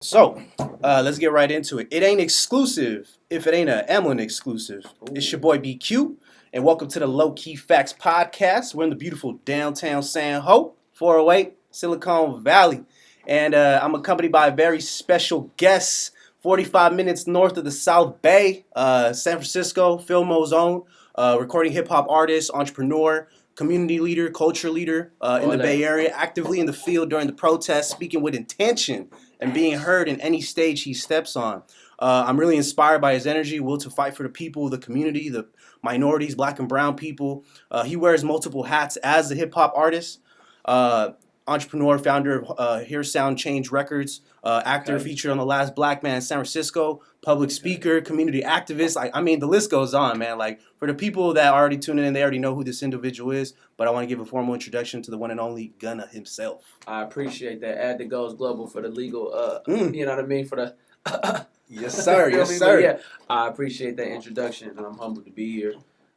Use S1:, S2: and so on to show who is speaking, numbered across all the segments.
S1: So, let's get right into it. It ain't exclusive if it ain't a EMLN exclusive. It's your boy BQ, and welcome to the Low Key Facts Podcast. We're in the beautiful downtown San Ho, 408 Silicon Valley, and I'm accompanied by a very special guest, 45 minutes north of the South Bay, San Francisco Fillmoe's own, recording hip hop artist, entrepreneur, community leader, culture leader in the Bay Area, actively in the field during the protests, speaking with intention and being heard in any stage he steps on. I'm really inspired by his energy, will to fight for the people, the community, the minorities, black and brown people. He wears multiple hats as a hip hop artist, entrepreneur, founder of Hear Sound Change Records, actor featured on The Last Black Man in San Francisco, public speaker, community activist. I mean, the list goes on, man. Like, for the people that are already tuning in, they already know who this individual is, but I want to give a formal introduction to the one and only Gunna himself.
S2: I appreciate that. Add the Goes Global for the legal, you know what I mean, for the...
S1: Yes, sir. Yes,
S2: But
S1: sir.
S2: yeah, I appreciate that introduction, and I'm humbled to be here.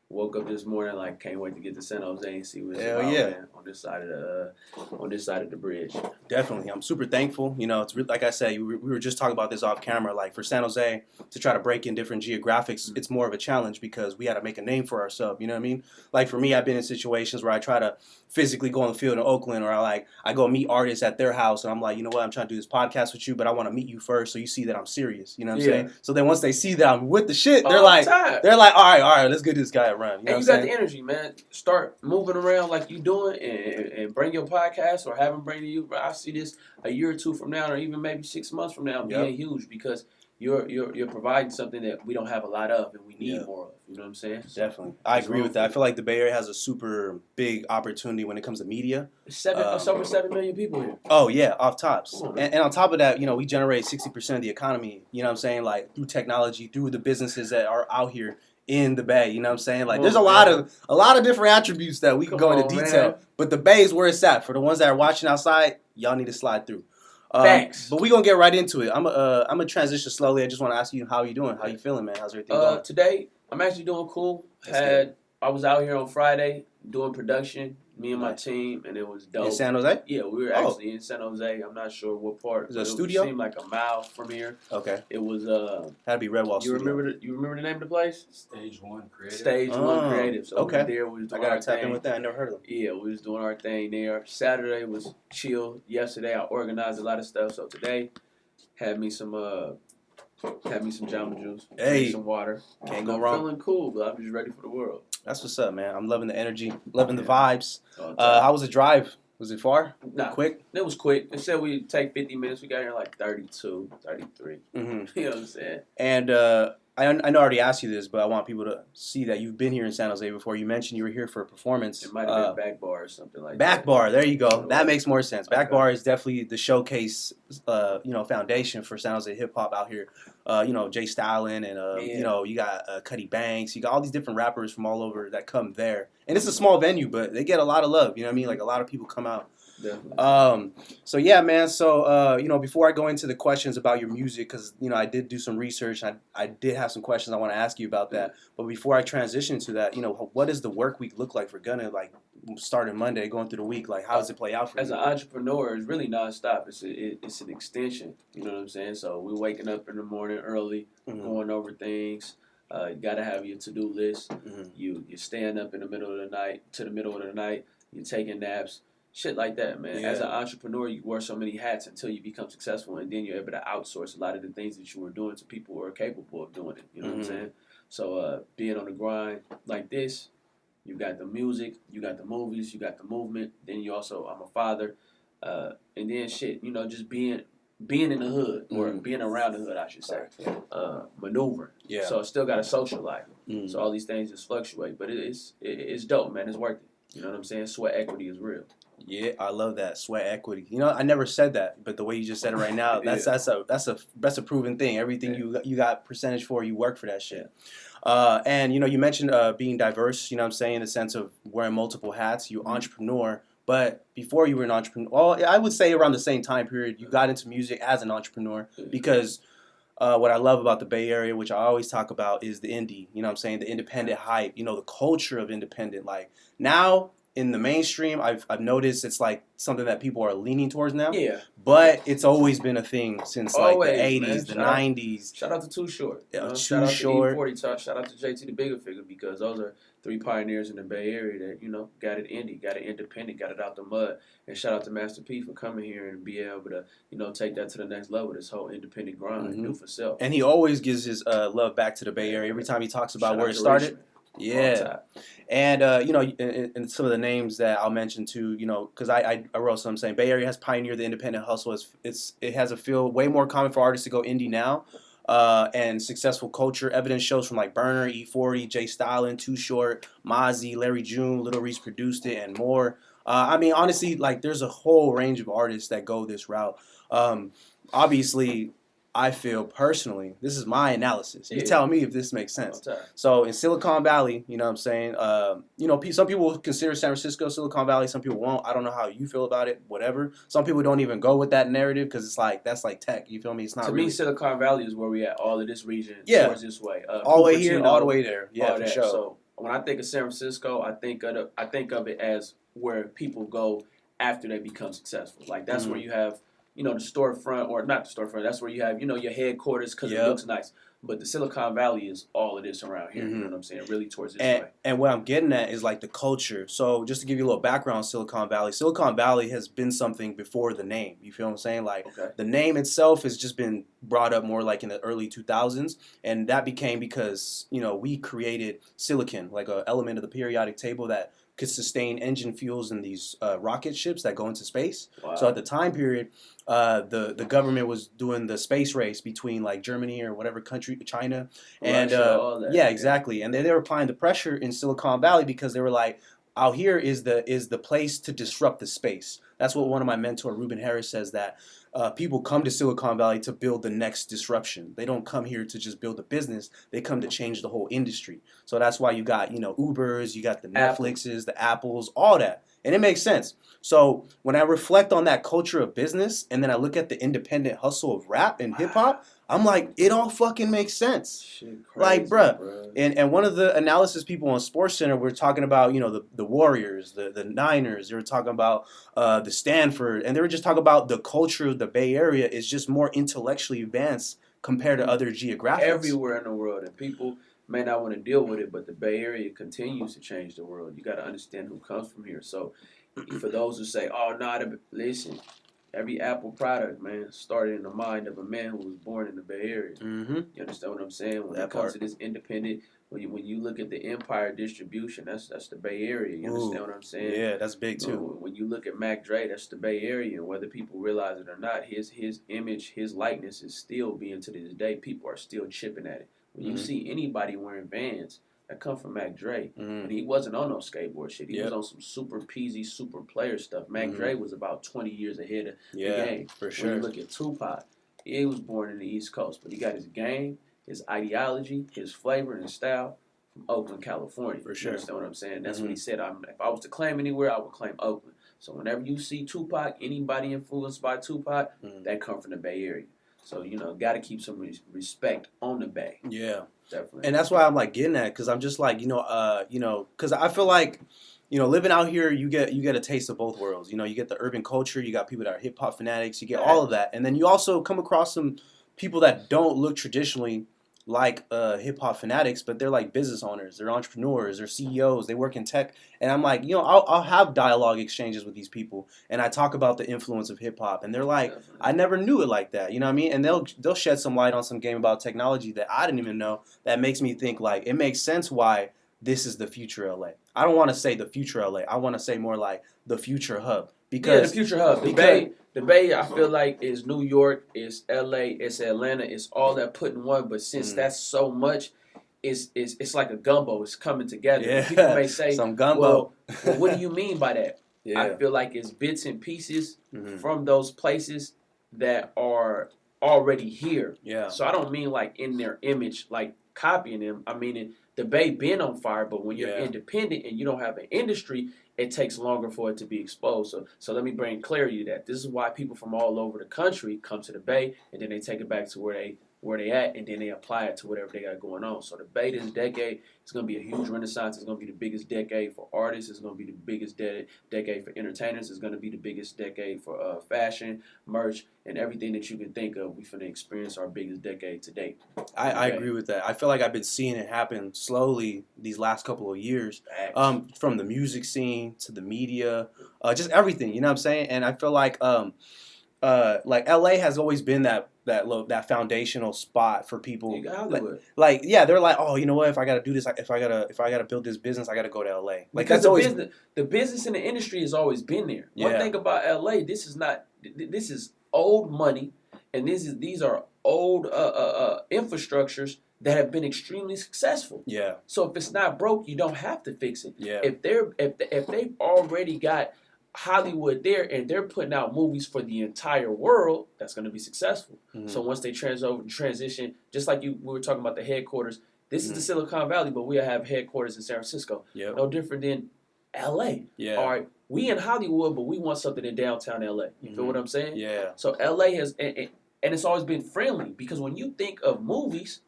S2: Woke up this morning, like, can't wait to get to San Jose and see what's about, man, on this side of the bridge.
S1: Definitely, I'm super thankful. You know, it's like I said, we were just talking about this off camera. Like, for San Jose to try to break in different geographics, it's more of a challenge because we had to make a name for ourselves. You know what I mean? Like, for me, I've been in situations where I try to physically go on the field in Oakland, or I go meet artists at their house, and I'm like, you know what, I'm trying to do this podcast with you, but I want to meet you first, so you see that I'm serious. You know what I'm saying? So then once they see that I'm with the shit, they're like, all right, let's give this guy a run. You know
S2: and you got the energy, man. Start moving around like you doing, and bring your podcast or have them bring to you. But I see this a year or two from now, or even maybe 6 months from now, being huge because you're providing something that we don't have a lot of, and we need more of. You know what I'm saying? So,
S1: definitely, I agree with that. I feel like the Bay Area has a super big opportunity when it comes to media.
S2: It's over 7 million people here.
S1: Oh yeah, off tops, and on top of that, you know, we generate 60% of the economy. You know what I'm saying? Like, through technology, through the businesses that are out here in the Bay. You know what I'm saying? Like, there's a lot of different attributes that we can go into detail. Man. But the Bay is where it's at. For the ones that are watching outside, y'all need to slide through.
S2: Thanks.
S1: But we're going to get right into it. I'm gonna transition slowly. I just want to ask you, how you doing? How you feeling, man? How's everything going?
S2: Today, I'm actually doing cool. I was out here on Friday doing production, me and my team, and it was dope.
S1: In San Jose?
S2: Yeah, we were actually in San Jose. I'm not sure what part.
S1: Is it a studio?
S2: It seemed like a mile from here.
S1: Okay.
S2: It was
S1: had to be Redwall Studio.
S2: You remember the name of the place?
S3: Stage 1 Creative.
S2: Stage 1 Creative. So
S1: okay.
S2: we was doing
S1: I gotta tap in with that. I never heard of them.
S2: Yeah, we was doing our thing there. Saturday was chill. Yesterday I organized a lot of stuff. So today had me some Jamba Juice.
S1: Hey,
S2: some water.
S1: Can't go wrong.
S2: I'm feeling cool, but I'm just ready for the world.
S1: That's what's up, man. I'm loving the energy, loving the vibes. How was the drive? Was it far? Quick?
S2: It was quick. It said we'd take 50 minutes. We got here in like 32, 33.
S1: Mm-hmm.
S2: You know what I'm saying?
S1: And I know I already asked you this, but I want people to see that you've been here in San Jose before. You mentioned you were here for a performance.
S2: It might have been Back Bar or something like that.
S1: Back Bar, there you go. That makes more sense. Back Bar is definitely the showcase, foundation for San Jose hip hop out here. Jay Stylin and you got Cuddy Banks. You got all these different rappers from all over that come there, and it's a small venue, but they get a lot of love. You know what I mean? Like, a lot of people come out.
S2: Definitely.
S1: So yeah, man. So before I go into the questions about your music, because I did do some research. I did have some questions I want to ask you about that. But before I transition to that, what does the work week look like for Gunna? Like, starting Monday, going through the week, like, how does it play out for you?
S2: As an entrepreneur, it's really nonstop. It's an extension. You know what I'm saying? So we're waking up in the morning early, going over things. You gotta have your to-do list. Mm-hmm. You're staying up in the middle of the night. You're taking naps. Shit like that, man. Yeah. As an entrepreneur, you wear so many hats until you become successful, and then you're able to outsource a lot of the things that you were doing to people who are capable of doing it. You know what I'm saying? So being on the grind like this, you got the music, you got the movies, you got the movement. Then I'm a father, and then just being in the hood or being around the hood, I should say, maneuvering. Yeah. So I still got a social life. So all these things just fluctuate, but it's dope, man. It's worth it. You know what I'm saying? Sweat equity is real.
S1: Yeah, I love that, sweat equity. I never said that, but the way you just said it right now, that's a proven thing. Everything you got percentage for, you work for that shit. And you mentioned being diverse. You know what I'm saying, in the sense of wearing multiple hats. You entrepreneur, but before you were an entrepreneur, well, I would say around the same time period, you got into music as an entrepreneur because. What I love about the Bay Area, which I always talk about, is the indie. You know what I'm saying? The independent hype. The culture of independent. Like, now in the mainstream, I've noticed it's like something that people are leaning towards now.
S2: Yeah.
S1: But it's always been a thing since like the
S2: Always,
S1: 80s,
S2: man.
S1: the 90s.
S2: Shout out to Too Short.
S1: Too
S2: Shout out
S1: Short.
S2: to E40. Shout out to JT the Bigger Figure, because those are 3 pioneers in the Bay Area that, got it indie, got it independent, got it out the mud. And shout out to Master P for coming here and be able to, take that to the next level, this whole independent grind, do for self.
S1: And he always gives his love back to the Bay Area every time he talks about where it started. Yeah. And, and some of the names that I'll mention too, because I wrote something saying Bay Area has pioneered the independent hustle. It has a feel way more common for artists to go indie now. And successful culture. Evidence shows from like Burner, E40, Jay Stylin, Too Short, Mozzie, Larry June, Little Reese produced it, and more. I mean, honestly, like there's a whole range of artists that go this route. Obviously, I feel personally, this is my analysis. You tell me if this makes sense. So in Silicon Valley, you know what I'm saying? Some people consider San Francisco Silicon Valley. Some people won't. I don't know how you feel about it, whatever. Some people don't even go with that narrative because it's like, that's like tech. You feel me? It's not
S2: to
S1: really.
S2: Me, Silicon Valley is where we at. All of this region towards this way.
S1: All the way here, all the way there. Yeah, for sure.
S2: So when I think of San Francisco, I think of it as where people go after they become successful. Like that's where you have the storefront, or not the storefront. That's where you have your headquarters because it looks nice. But the Silicon Valley is all of this around here. You know what I'm saying? Really towards this way.
S1: And what I'm getting at is like the culture. So just to give you a little background on Silicon Valley has been something before the name. You feel what I'm saying? Like the name itself has just been brought up more like in the early 2000s. And that became because, we created silicon, like an element of the periodic table that could sustain engine fuels in these rocket ships that go into space. Wow. So at the time period, the government was doing the space race between like Germany or whatever country, China, and exactly. And they were applying the pressure in Silicon Valley because they were like, out here is the place to disrupt the space. That's what one of my mentor, Reuben Harris, says, that people come to Silicon Valley to build the next disruption. They don't come here to just build a business. They come to change the whole industry. So that's why you got, Ubers, you got the Netflixes, the Apples, all that. And it makes sense. So when I reflect on that culture of business and then I look at the independent hustle of rap and hip hop, I'm like, it all fucking makes sense.
S2: Shit crazy,
S1: like, bruh. And one of the analysis people on SportsCenter were talking about, the Warriors, the Niners. They were talking about the Stanford. And they were just talking about the culture of the Bay Area is just more intellectually advanced compared to other geographics.
S2: Everywhere in the world. And people may not want to deal with it, but the Bay Area continues to change the world. You got to understand who comes from here. So for those who say, oh, no, listen, every Apple product, man, started in the mind of a man who was born in the Bay Area. You understand what I'm saying? When it comes to this independent, when you look at the empire distribution, that's the Bay Area. You understand what I'm saying?
S1: Yeah, that's big too.
S2: When you look at Mac Dre, that's the Bay Area, and whether people realize it or not, his image, his likeness is still being to this day. People are still chipping at it. When you see anybody wearing Vans that come from Mac Dre, and he wasn't on no skateboard shit. He was on some super peasy, super player stuff. Mac Dre was about 20 years ahead of the game.
S1: For sure.
S2: When you look at Tupac, he was born in the East Coast, but he got his game, his ideology, his flavor, and his style from Oakland, California.
S1: For sure.
S2: You understand what I'm saying? That's what he said. If I was to claim anywhere, I would claim Oakland. So whenever you see Tupac, anybody influenced by Tupac, that come from the Bay Area. So, got to keep some respect on the Bay.
S1: Yeah.
S2: Definitely.
S1: And that's why I'm like getting at, because I'm just like, because I feel like, living out here, you get a taste of both worlds. You get the urban culture, you got people that are hip hop fanatics, you get all of that. And then you also come across some people that don't look traditionally like hip hop fanatics, but they're like business owners, they're entrepreneurs, they're CEOs, they work in tech. And I'm like, I'll have dialogue exchanges with these people, and I talk about the influence of hip hop, and they're like, I never knew it like that. You know what I mean? And they'll shed some light on some game about technology that I didn't even know, that makes me think like it makes sense why this is the future LA. I don't want to say the future LA. I want to say more like the future hub. Because
S2: the future hub. The Bay, I feel like, is New York, is LA, it's Atlanta, it's all that put in one. But since that's so much, it's like a gumbo. It's coming together.
S1: Yeah.
S2: People may say,
S1: some gumbo.
S2: Well, what do you mean by that?
S1: Yeah.
S2: I feel like it's bits and pieces from those places that are already here.
S1: Yeah.
S2: So I don't mean like in their image, like copying them. I mean, the Bay been on fire, but when you're independent and you don't have an industry, it takes longer for it to be exposed. So let me bring clarity to that. This is why people from all over the country come to the Bay, and then they take it back to where they where they at, and then they apply it to whatever they got going on. So the Beters decade is going to be a huge renaissance. It's going to be the biggest decade for artists. It's going to be the biggest decade for entertainers. It's going to be the biggest decade for fashion, merch, and everything that you can think of. We finna experience our biggest decade to date.
S1: I agree with that. I feel like I've been seeing it happen slowly these last couple of years, from the music scene to the media, just everything. You know what I'm saying? And I feel like LA has always been that foundational spot for people.
S2: You got Hollywood.
S1: They're like, oh, you know what? If I gotta do this, if I gotta build this business, I gotta go to LA. Like
S2: because
S1: that's always
S2: the business in the industry has always been there.
S1: Yeah.
S2: One thing about LA, this is old money, and these are old infrastructures that have been extremely successful.
S1: Yeah.
S2: So if it's not broke, you don't have to fix it.
S1: Yeah.
S2: If they've already got Hollywood there and they're putting out movies for the entire world, that's going to be successful.
S1: Mm-hmm.
S2: So once they transition, just like we were talking about the headquarters, this is the Silicon Valley, but we have headquarters in San Francisco.
S1: Yep.
S2: No different than LA.
S1: Yeah.
S2: All right, we in Hollywood, but we want something in downtown LA. You feel what I'm saying?
S1: Yeah.
S2: So LA has, and it's always been friendly, because when you think of movies,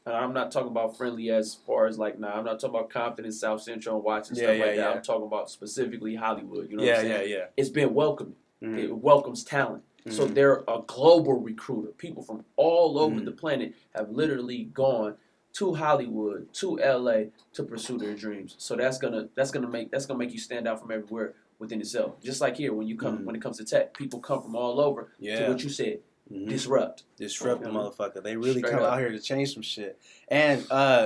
S2: I'm not talking about friendly as far as I'm not talking about Compton and South Central and Watts and stuff like that. Yeah. I'm talking about specifically Hollywood. You know what I'm saying? Yeah. It's been welcoming. Mm-hmm. It welcomes talent. Mm-hmm. So they're a global recruiter. People from all over the planet have literally gone to Hollywood, to LA to pursue their dreams. So that's gonna make you stand out from everywhere within itself. Just like here, when you come when it comes to tech, people come from all over to what you said. Disrupt the
S1: motherfucker. They really come out here to change some shit. And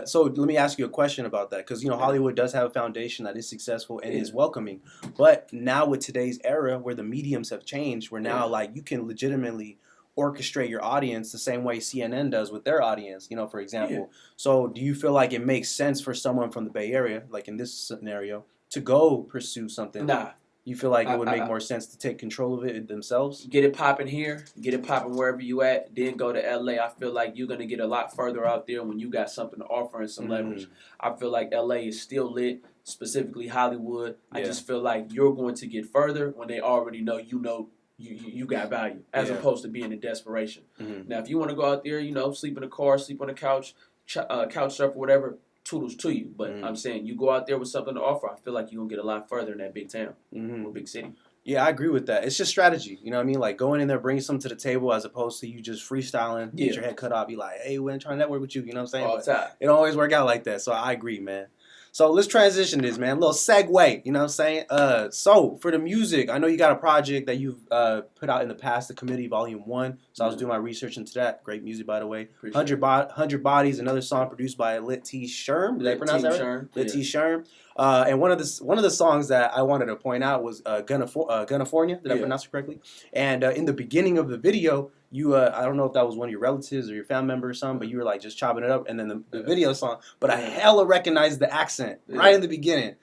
S1: so let me ask you a question about that, because Hollywood does have a foundation that is successful and is welcoming. But now with today's era, where the mediums have changed, where now you can legitimately orchestrate your audience the same way CNN does with their audience, for example. Yeah. So do you feel like it makes sense for someone from the Bay Area, like in this scenario, to go pursue something?
S2: Nah.
S1: You feel like it would make more sense to take control of it themselves?
S2: Get it popping here, get it popping wherever you at, then go to LA. I feel like you're going to get a lot further out there when you got something to offer and some leverage. I feel like LA is still lit, specifically Hollywood. I just feel like you're going to get further when they already know you got value, as opposed to being in desperation. Now, if you want to go out there, sleep in a car, sleep on a couch, couch surf or whatever, toodles to you. But I'm saying you go out there with something to offer, I feel like you're going to get a lot further in that big town or big city.
S1: Yeah, I agree with that. It's just strategy. You know what I mean? Like going in there, bringing something to the table, as opposed to you just freestyling, get your head cut off, be like, hey, we're trying to network with you. You know what I'm saying?
S2: All the time.
S1: It don't always work out like that. So I agree, man. So let's transition this, man. A little segue, you know what I'm saying? So for the music, I know you got a project that you've put out in the past, The Committee Volume 1. So I was doing my research into that. Great music, by the way. 100 Bodies, another song produced by Lit T. Sherm. Did I pronounce that right? Lit T. Sherm. And one of the songs that I wanted to point out was Gunnafornia. Did I pronounce it correctly? And in the beginning of the video, you I don't know if that was one of your relatives or your family member or something, but you were like just chopping it up, and then the video song. But I hella recognized the accent right in the beginning.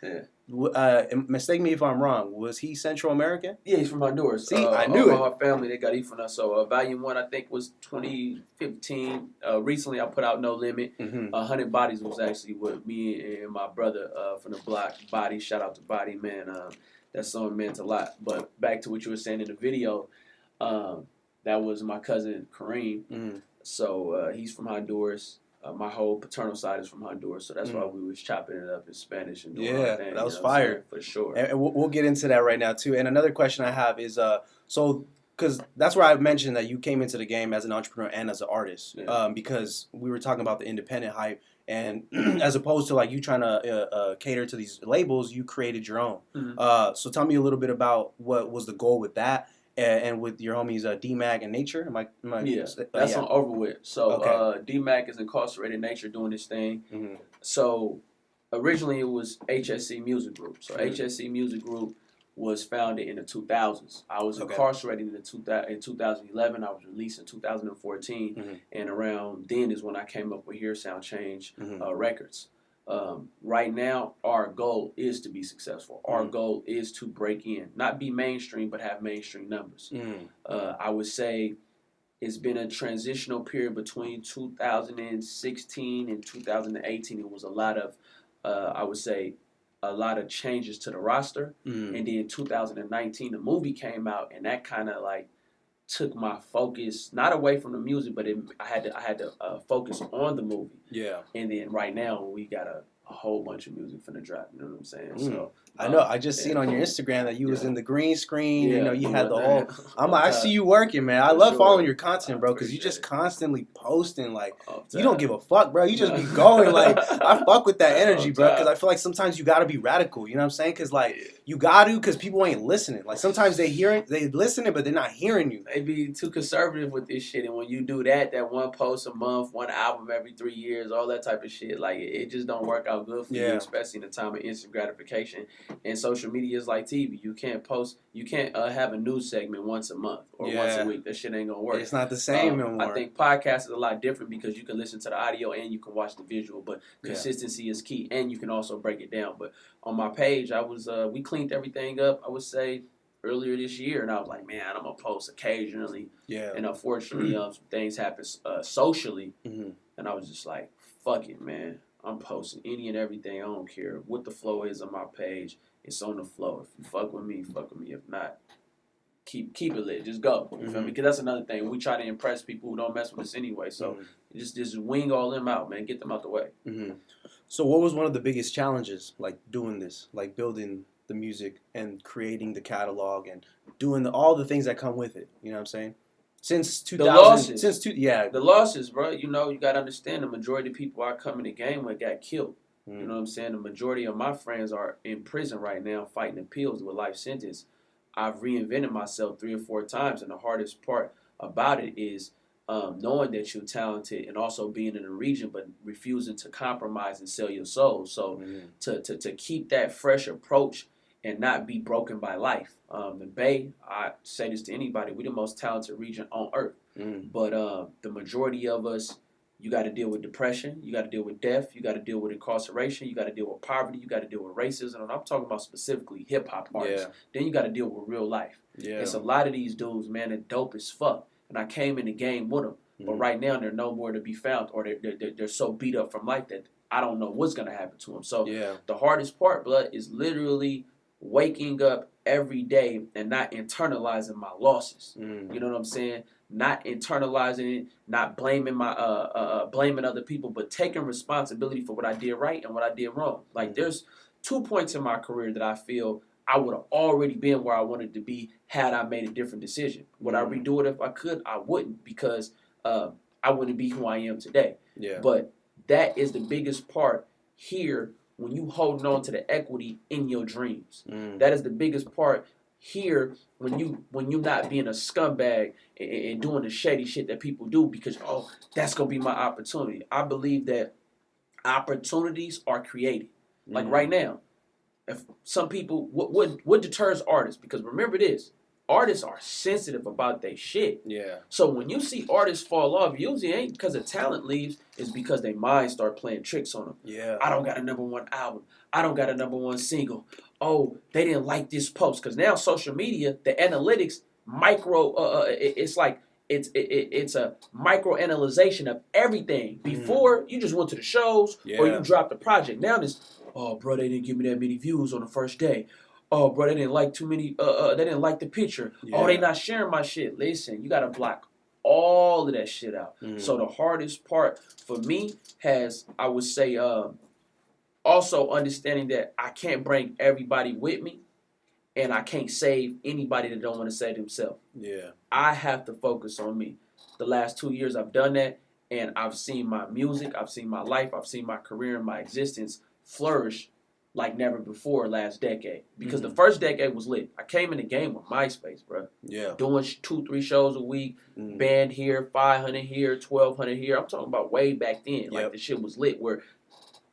S1: Mistake me if I'm wrong. Was he Central American?
S2: Yeah, he's from Honduras.
S1: See, I knew it.
S2: My family, they got from us. So Volume 1, I think, was 2015. Recently, I put out No Limit. 100 Bodies was actually with me and my brother from the block, Body. Shout out to Body, man. That song meant a lot. But back to what you were saying in the video, that was my cousin Kareem. So he's from Honduras. My whole paternal side is from Honduras, so that's why we was chopping it up in Spanish and doing our thing.
S1: That was fire
S2: for sure.
S1: And we'll get into that right now too. And another question I have is, because that's where I mentioned that you came into the game as an entrepreneur and as an artist, because we were talking about the independent hype, and as opposed to like you trying to cater to these labels, you created your own. So tell me a little bit about what was the goal with that. And with your homies D-Mac and Nature?
S2: That's on over with. So D-Mac is incarcerated Nature doing this thing. So originally it was HSC Music Group. So HSC Music Group was founded in the 2000s. I was incarcerated in 2011. I was released in 2014. And around then is when I came up with Hear Sound Change Records. Right now, our goal is to be successful. Our goal is to break in, not be mainstream, but have mainstream numbers. I would say it's been a transitional period between 2016 and 2018. It was a lot of, I would say, a lot of changes to the roster. And then 2019, the movie came out, and that kind of like took my focus not away from the music, but I had to focus on the movie.
S1: Yeah.
S2: And then right now we got a whole bunch of music from the drop. You know what I'm saying? So
S1: I know. I just seen on your Instagram that you was in the green screen.
S2: Yeah,
S1: you know, you had the whole.
S2: I'm
S1: I see you working, man. I love following your content, bro, because you
S2: appreciate
S1: just constantly posting. Like,
S2: it.
S1: you don't give a fuck, bro. You just be going. Like, I fuck with that energy, bro, because I feel like sometimes you gotta be radical. You know what I'm saying? Because like you got to, because people ain't listening. Like sometimes they listening, but they're not hearing you.
S2: They be too conservative with this shit, and when you do that one post a month, one album every 3 years, all that type of shit, like it just don't work out good for you, especially in the time of instant gratification. And social media is like TV. You can't post, you can't have a news segment once a month or once a week. That shit ain't gonna work.
S1: It's not the same no more.
S2: I think podcast is a lot different because you can listen to the audio and you can watch the visual, but consistency is key, and you can also break it down. But on my page, we cleaned everything up, I would say, earlier this year, and I was like, man, I'm gonna post occasionally. Yeah. And unfortunately, some things happen socially, and I was just like, fuck it, man. I'm posting any and everything. I don't care what the flow is on my page. It's on the flow. If you fuck with me, fuck with me. If not, keep it lit. Just go. You feel me? Because that's another thing. We try to impress people who don't mess with us anyway. So just wing all them out, man. Get them out the way.
S1: So what was one of the biggest challenges, like doing this, like building the music and creating the catalog and doing all the things that come with it? You know what I'm saying? Since 2000, the
S2: losses, bro. You know, you gotta understand the majority of people I come in the game with got killed. You know what I'm saying? The majority of my friends are in prison right now fighting appeals with life sentence. I've reinvented myself 3 or 4 times, and the hardest part about it is knowing that you're talented and also being in the region, but refusing to compromise and sell your soul. So to keep that fresh approach and not be broken by life. The Bay, I say this to anybody, we're the most talented region on earth. But the majority of us, you got to deal with depression, you got to deal with death, you got to deal with incarceration, you got to deal with poverty, you got to deal with racism, and I'm talking about specifically hip-hop artists. Then you got to deal with real life. It's a lot of these dudes, man, they're dope as fuck, and I came in the game with them, but right now they're no more to be found, or they're so beat up from life that I don't know what's going to happen to them. So the hardest part, blood, is literally waking up every day and not internalizing my losses. You know what I'm saying? Not internalizing it, not blaming blaming other people, but taking responsibility for what I did right and what I did wrong. Like there's 2 points in my career that I feel I would have already been where I wanted to be had I made a different decision. Would I redo it if I could? I wouldn't, because I wouldn't be who I am today. But that is the biggest part here when you holding on to the equity in your dreams. That is the biggest part here when you not being a scumbag and doing the shady shit that people do because, oh, that's going to be my opportunity. I believe that opportunities are created. Like right now, if some people, what deters artists? Because remember this, artists are sensitive about their shit. So when you see artists fall off, usually ain't because of talent leaves, it's because their minds start playing tricks on them. I don't got a #1 album. I don't got a #1 single. Oh, they didn't like this post. Because now social media, the analytics, it's like it's a micro analyzation of everything. Before, you just went to the shows or you dropped the project. Now this, oh, bro, they didn't give me that many views on the first day. Oh, bro, they didn't like too many. They didn't like the picture. Oh, they not sharing my shit. Listen, you gotta block all of that shit out. So the hardest part for me has, I would say, also understanding that I can't bring everybody with me, and I can't save anybody that don't want to save themselves. I have to focus on me. The last 2 years I've done that, and I've seen my music, I've seen my life, I've seen my career and my existence flourish like never before last decade. Because the first decade was lit. I came in the game with MySpace, bro. Doing 2-3 shows a week, band here, 500 here, 1,200 here. I'm talking about way back then. Like the shit was lit where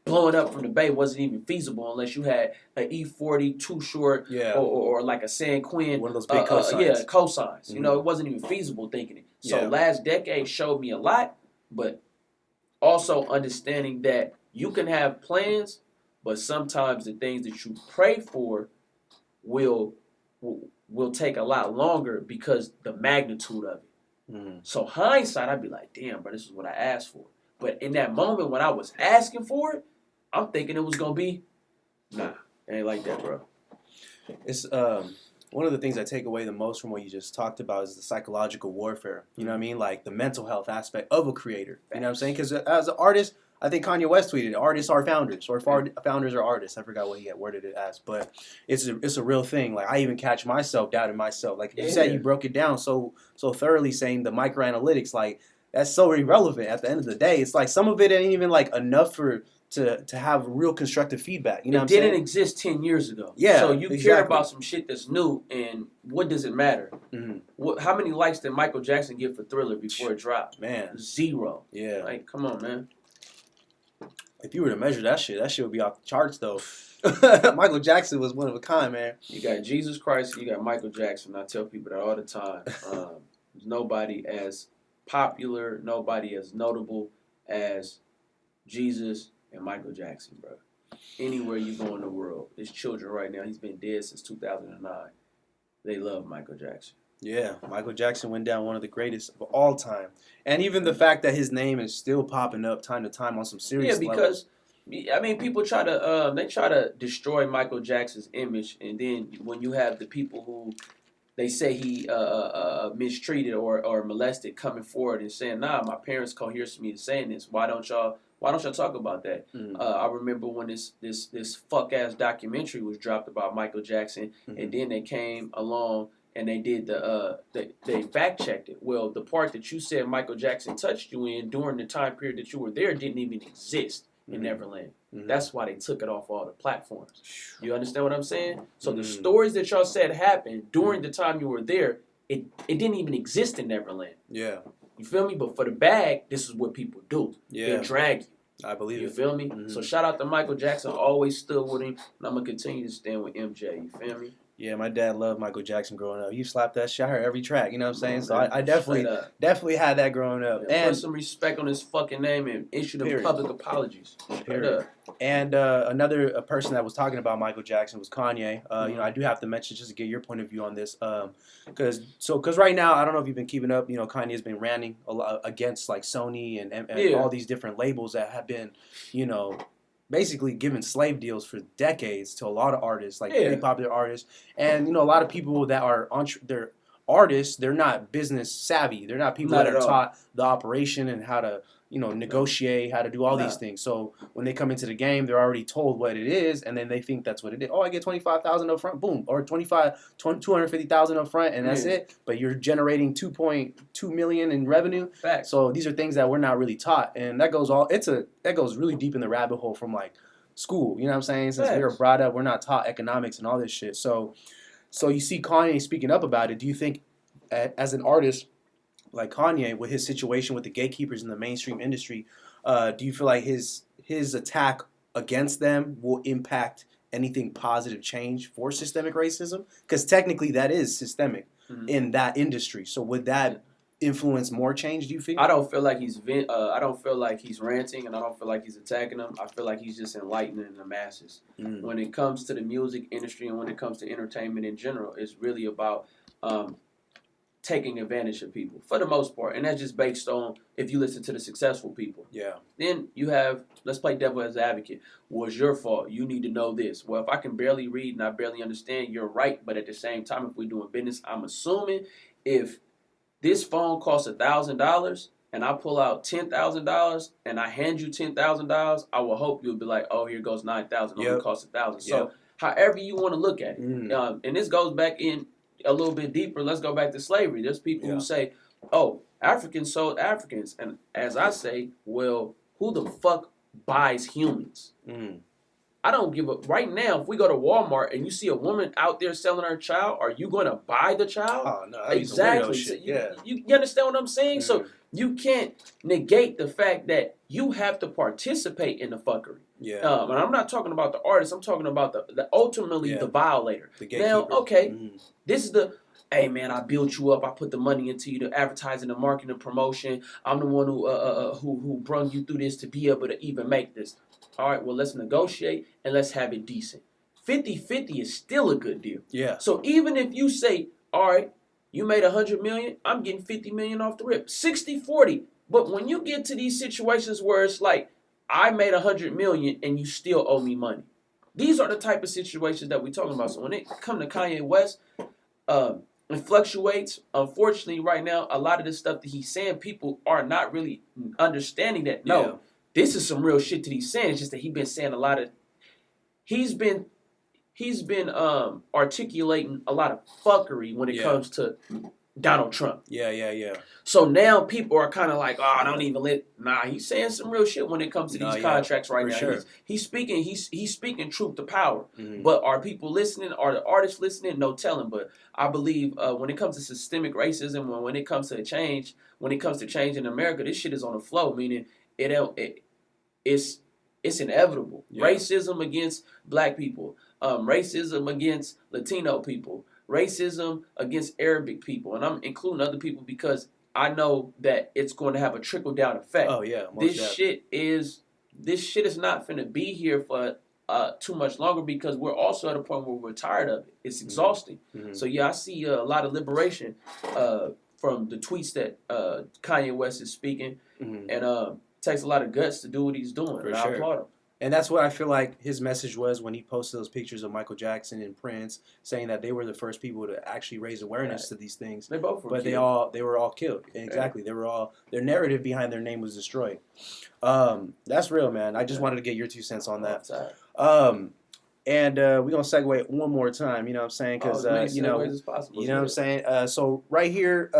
S2: blowing up from the Bay wasn't even feasible unless you had an E40 Too Short or like a San Quinn.
S1: One of those big cosigns.
S2: Cosigns. You know, it wasn't even feasible thinking it. So last decade showed me a lot, but also understanding that you can have plans, but sometimes the things that you pray for will take a lot longer because the magnitude of it. So hindsight, I'd be like, damn, bro, this is what I asked for. But in that moment when I was asking for it, I'm thinking it was gonna be, nah, it ain't like that, bro.
S1: It's one of the things I take away the most from what you just talked about is the psychological warfare. You know what I mean? Like the mental health aspect of a creator. You know what I'm saying? Because as an artist, I think Kanye West tweeted, "Artists are founders," or "Founders are artists." I forgot what he had worded it as, but it's a real thing. Like I even catch myself doubting myself. Like you said, you broke it down so thoroughly, saying the micro analytics, like that's so irrelevant. At the end of the day, it's like some of it ain't even like enough to have real constructive feedback. You know, what I'm
S2: didn't
S1: saying?
S2: exist 10 years ago.
S1: Yeah,
S2: so you care about some shit that's new, and what does it matter? How many likes did Michael Jackson get for Thriller before it dropped?
S1: Man,
S2: 0.
S1: Yeah,
S2: like come on, man.
S1: If you were to measure that shit would be off the charts, though. Michael Jackson was one of a kind, man.
S2: You got Jesus Christ, you got Michael Jackson. I tell people that all the time. There's nobody as popular, nobody as notable as Jesus and Michael Jackson, bro. Anywhere you go in the world, there's children right now. He's been dead since 2009. They love Michael Jackson.
S1: Yeah, Michael Jackson went down one of the greatest of all time. And even the fact that his name is still popping up time to time on some serious levels.
S2: I mean, people try to destroy Michael Jackson's image, and then when you have the people who they say he mistreated or molested coming forward and saying, "Nah, my parents coerced me to saying this. Why don't y'all talk about that?" I remember when this fuck ass documentary was dropped about Michael Jackson, and then they came along and they did they fact checked it. Well, the part that you said Michael Jackson touched you in during the time period that you were there didn't even exist in Neverland. That's why they took it off all the platforms. You understand what I'm saying? So the stories that y'all said happened during the time you were there, it didn't even exist in Neverland.
S1: Yeah.
S2: You feel me? But for the bag, this is what people do.
S1: Yeah.
S2: They drag you.
S1: I believe
S2: You feel me? So shout out to Michael Jackson. Always stood with him. And I'm going to continue to stand with MJ. You feel me?
S1: Yeah, my dad loved Michael Jackson growing up. You slapped that shit. I heard every track, you know what I'm saying? So I definitely had that growing up.
S2: Yeah, and put some respect on his fucking name and issue them public apologies.
S1: And another person that was talking about Michael Jackson was Kanye. You know, I do have to mention just to get your point of view on this, because right now I don't know if you've been keeping up. You know, Kanye's been ranting a lot against like Sony and all these different labels that have been, you know, basically giving slave deals for decades to a lot of artists, like very popular artists. And, you know, a lot of people that are they're artists, they're not business savvy. They're not people that are taught the operation and how to, you know, negotiate, how to do all these things. So when they come into the game, they're already told what it is, and then they think that's what it is. Oh, I get $25,000 up front, boom, or $250,000 up front, and that's it. But you're generating $2.2 million in revenue.
S2: Facts.
S1: So these are things that we're not really taught, and that goes really deep in the rabbit hole from like school. You know what I'm saying? Since we were brought up, we're not taught economics and all this shit. So you see Kanye speaking up about it. Do you think, as an artist like Kanye, with his situation with the gatekeepers in the mainstream industry, do you feel like his attack against them will impact anything positive change for systemic racism? Because technically that is systemic in that industry. So would that influence more change, do you feel?
S2: I don't feel like he's I don't feel like he's ranting, and I don't feel like he's attacking them. I feel like he's just enlightening the masses. When it comes to the music industry and when it comes to entertainment in general, it's really about taking advantage of people for the most part, and that's just based on if you listen to the successful people.
S1: Yeah.
S2: Then you have, let's play devil as advocate. Was your fault? You need to know this. Well, if I can barely read and I barely understand, you're right. But at the same time, if we're doing business, I'm assuming if this phone costs $1,000 and I pull out $10,000 and I hand you $10,000, I will hope you'll be like, oh, here goes $9,000. Only costs $1,000. So however you want to look at it, and this goes back in a little bit deeper. Let's go back to slavery. There's people who say, oh, Africans sold Africans. And as I say, well, who the fuck buys humans? I don't give a... Right now, if we go to Walmart and you see a woman out there selling her child, are you going to buy the child?
S1: Oh, no.
S2: Exactly. So you understand what I'm saying? So you can't negate the fact that you have to participate in the fuckery.
S1: Yeah.
S2: And I'm not talking about the artist. I'm talking about the ultimately the violator.
S1: The gatekeeper.
S2: Now, this is the... Hey man, I built you up. I put the money into you, the advertising, the marketing, the promotion. I'm the one who brung you through this to be able to even make this. All right, well, let's negotiate and let's have it decent. 50-50 is still a good deal.
S1: Yeah.
S2: So even if you say, all right, you made $100 million, I'm getting $50 million off the rip. 60-40. But when you get to these situations where it's like, I made $100 million and you still owe me money. These are the type of situations that we're talking about. So when it come to Kanye West, It fluctuates. Unfortunately, right now, a lot of the stuff that he's saying, people are not really understanding that. No, this is some real shit that he's saying. It's just that he's been saying a lot of. He's been articulating a lot of fuckery when it comes to Donald Trump.
S1: Yeah.
S2: So now people are kind of like, oh, don't even let. Nah, he's saying some real shit when it comes to these contracts right now.
S1: Sure.
S2: He's speaking truth to power. But are people listening? Are the artists listening? No telling. But I believe when it comes to systemic racism, when it comes to change, when it comes to change in America, this shit is on the flow. Meaning it's inevitable. Yeah. Racism against black people, racism against Latino people, racism against Arabic people, and I'm including other people because I know that it's going to have a trickle down effect.
S1: Oh yeah,
S2: this shit is not finna be here for too much longer because we're also at a point where we're tired of it. It's exhausting. So yeah, I see a lot of liberation from the tweets that Kanye West is speaking, and it takes a lot of guts to do what he's doing. And I applaud him.
S1: And that's what I feel like his message was when he posted those pictures of Michael Jackson and Prince, saying that they were the first people to actually raise awareness to these things.
S2: They both were
S1: but
S2: killed.
S1: They were all killed. Exactly. They were all, their narrative behind their name was destroyed. That's real, man. I just wanted to get your 2 cents on that. And we're going to segue one more time, you know what I'm saying? Because, you know what I'm saying? So right here,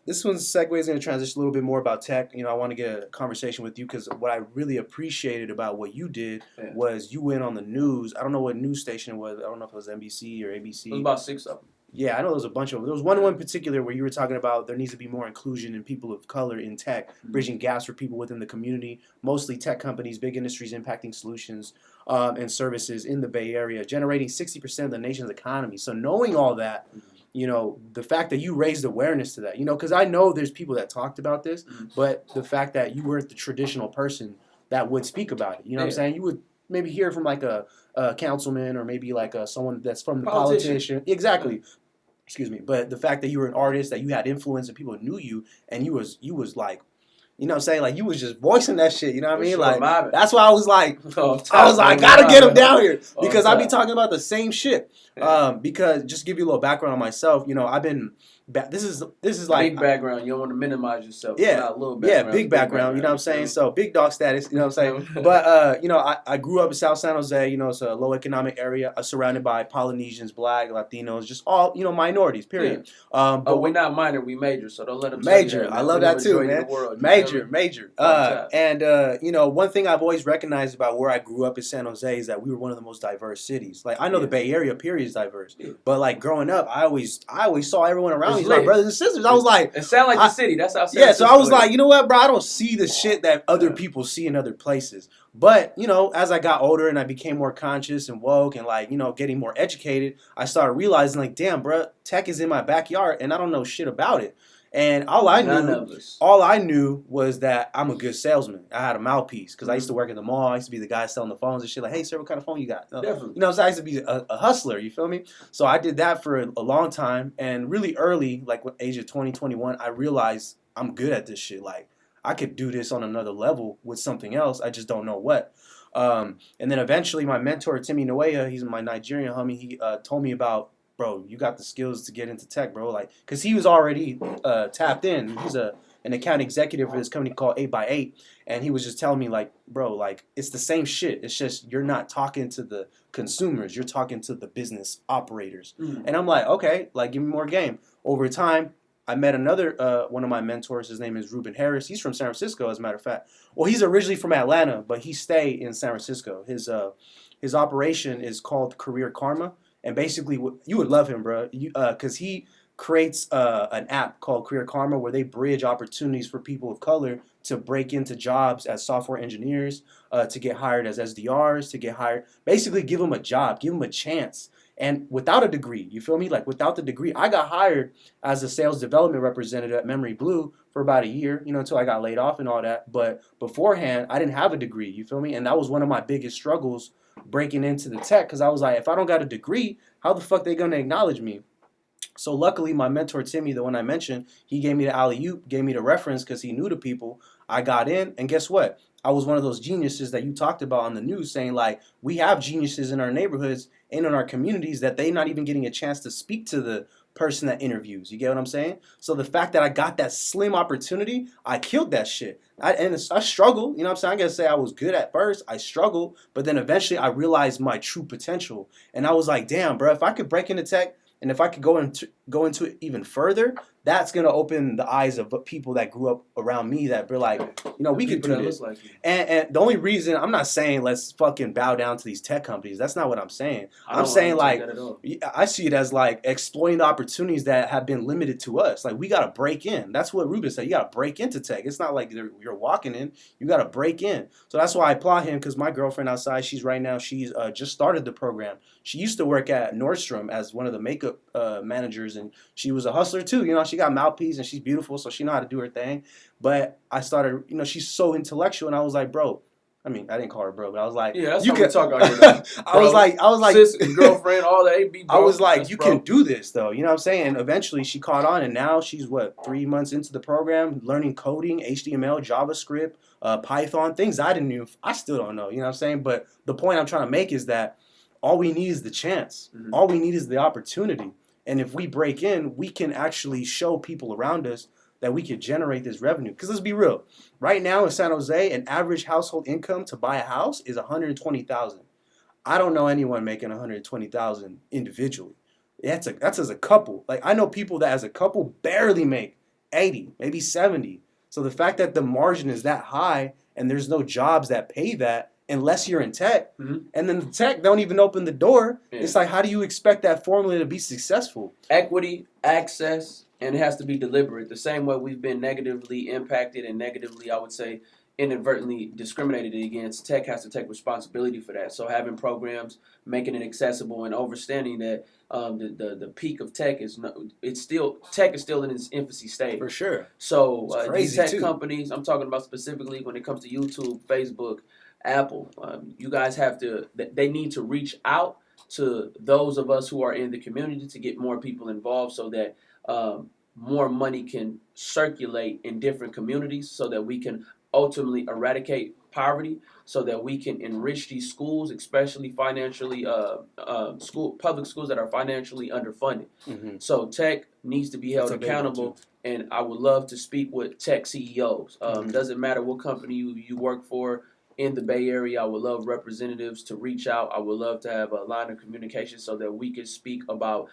S1: this one's segue is going to transition a little bit more about tech. You know, I want to get a conversation with you because what I really appreciated about what you did was you went on the news. I don't know what news station it was. I don't know if it was NBC or ABC.
S2: It was about 6 of them.
S1: Yeah, I know there was a bunch of them. There was one in particular where you were talking about there needs to be more inclusion in people of color in tech, bridging gaps for people within the community, mostly tech companies, big industries impacting solutions and services in the Bay Area, generating 60% of the nation's economy. So knowing all that, you know, the fact that you raised awareness to that, you know, because I know there's people that talked about this, but the fact that you weren't the traditional person that would speak about it, you know what I'm saying? You would maybe hear from like a councilman or maybe like someone that's from the politician. Exactly. Excuse me, but the fact that you were an artist, that you had influence and people knew you, and you was like, you know what I'm saying, like you was just voicing that shit, you know what I mean? Like that's why I was like, gotta get him down here because I be talking about the same shit. Because just to give you a little background on myself, you know, I've been. This is like
S2: big background. You don't want to minimize yourself.
S1: Yeah,
S2: not a little background,
S1: big background. You know what I'm saying? So big dog status. You know what I'm saying? But you know, I grew up in South San Jose. You know, it's a low economic area, surrounded by Polynesians, Black, Latinos, just all minorities. Period.
S2: Yeah. But we're not minor, we major. So don't let them
S1: major. I love that too, man. Major. And you know, one thing I've always recognized about where I grew up in San Jose is that we were one of the most diverse cities. Like I know the Bay Area, period, is diverse. But like growing up, I always saw everyone around. He's my brothers and sisters. I was like,
S2: it sound like the city. That's how. So
S1: I was like, you know what, bro? I don't see the shit that other people see in other places. But you know, as I got older and I became more conscious and woke and like, you know, getting more educated, I started realizing like, damn, bro, tech is in my backyard and I don't know shit about it. And all I knew was that I'm a good salesman. I had a mouthpiece because I used to work at the mall. I used to be the guy selling the phones and shit. Like, hey, sir, what kind of phone you got?
S2: Definitely.
S1: You know, so I used to be a hustler. You feel me? So I did that for a long time. And really early, like at age of 20, 21, I realized I'm good at this shit. Like, I could do this on another level with something else. I just don't know what. And then eventually my mentor, Timmy Noea, he's my Nigerian homie, he told me about, bro, you got the skills to get into tech, bro. Like, because he was already tapped in. He's an account executive for this company called 8x8. And he was just telling me, like, bro, like, it's the same shit. It's just you're not talking to the consumers. You're talking to the business operators. And I'm like, okay, like, give me more game. Over time, I met another one of my mentors. His name is Reuben Harris. He's from San Francisco, as a matter of fact. Well, he's originally from Atlanta, but he stayed in San Francisco. His operation is called Career Karma. And basically, you would love him, bro, because he creates an app called Career Karma where they bridge opportunities for people of color to break into jobs as software engineers, to get hired as SDRs, to get hired. Basically, give them a job, give them a chance. And without a degree, you feel me? Like, without the degree, I got hired as a sales development representative at Memory Blue for about a year, you know, until I got laid off and all that. But beforehand, I didn't have a degree, you feel me? And that was one of my biggest struggles breaking into the tech, because I was like, if I don't got a degree, how the fuck they gonna acknowledge me? So luckily, my mentor Timmy, the one I mentioned, he gave me the alley-oop, gave me the reference because he knew the people. I got in, and guess what? I was one of those geniuses that you talked about on the news, saying like we have geniuses in our neighborhoods and in our communities that they not even getting a chance to speak to the person that interviews. You get what I'm saying? So the fact that I got that slim opportunity, I killed that shit. I struggled. You know what I'm saying? I gotta say I was good at first. I struggled, but then eventually I realized my true potential, and I was like, damn, bro, if I could break into tech. And if I could go into it even further, that's gonna open the eyes of people that grew up around me that be like, we could do this.
S2: Like
S1: and the only reason I'm not saying let's fucking bow down to these tech companies. That's not what I'm saying. I'm saying like I see it as like exploiting the opportunities that have been limited to us. Like we gotta break in. That's what Reuben said. You gotta break into tech. It's not like you're walking in. You gotta break in. So that's why I applaud him because my girlfriend outside, she's just started the program. She used to work at Nordstrom as one of the makeup managers, and she was a hustler too. She got mouthpiece and she's beautiful, so she know how to do her thing. But I started, she's so intellectual, and I was like, bro. I mean, I didn't call her bro, but I was like,
S2: yeah, that's
S1: you
S2: how
S1: can
S2: we talk out here.
S1: I was like,
S2: sis, girlfriend, all that. Bro.
S1: I was like,
S2: that's
S1: you
S2: bro.
S1: can do this though. You know what I'm saying? And eventually she caught on, and now she's 3 months into the program, learning coding, HTML, JavaScript, Python, things I still don't know. You know what I'm saying? But the point I'm trying to make is that all we need is the chance. Mm-hmm. All we need is the opportunity. And if we break in, we can actually show people around us that we can generate this revenue. Because let's be real. Right now in San Jose, an average household income to buy a house is $120,000. I don't know anyone making $120,000 individually. That's as a couple. Like I know people that as a couple barely make 80, maybe 70. So the fact that the margin is that high and there's no jobs that pay that, unless you're in tech, mm-hmm. and then the tech don't even open the door. Yeah. It's like, how do you expect that formula to be successful?
S2: Equity, access, and it has to be deliberate. The same way we've been negatively impacted and negatively, I would say, inadvertently discriminated against, tech has to take responsibility for that. So having programs, making it accessible, and understanding that the peak of tech tech is still in its infancy stage.
S1: For sure.
S2: So these tech companies, I'm talking about specifically when it comes to YouTube, Facebook, Apple, you guys they need to reach out to those of us who are in the community to get more people involved so that more money can circulate in different communities so that we can ultimately eradicate poverty, so that we can enrich these schools, especially financially, public schools that are financially underfunded. Mm-hmm. So tech needs to be held accountable, and I would love to speak with tech CEOs. Mm-hmm. Doesn't matter what company you work for. In the Bay Area, I would love representatives to reach out. I would love to have a line of communication so that we can speak about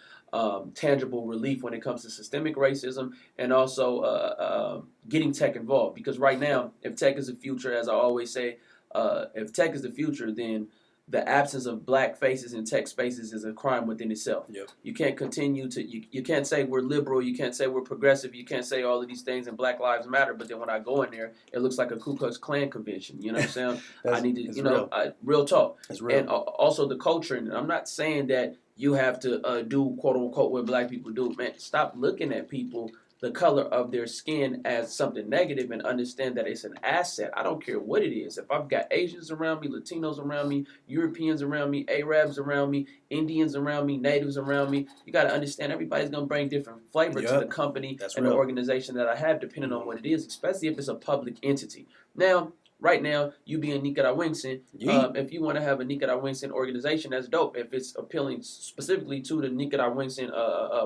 S2: tangible relief when it comes to systemic racism and also getting tech involved. Because right now, if tech is the future, as I always say, if tech is the future, then the absence of black faces in tech spaces is a crime within itself. Yep. You can't continue to, you can't say we're liberal, you can't say we're progressive, you can't say all of these things and Black Lives Matter, but then when I go in there, it looks like a Ku Klux Klan convention. You know what I'm saying? I need to, real talk. That's real. And also the culture, and I'm not saying that you have to do quote unquote what black people do. Man, stop looking at people, the color of their skin, as something negative, and understand that it's an asset. I don't care what it is. If I've got Asians around me, Latinos around me, Europeans around me, Arabs around me, Indians around me, natives around me, you got to understand everybody's going to bring different flavor to the company the organization that I have, depending on what it is, especially if it's a public entity. Now, right now, you being Nicaraguense, if you want to have a Nicaraguense organization, that's dope. If it's appealing specifically to the Nicaraguense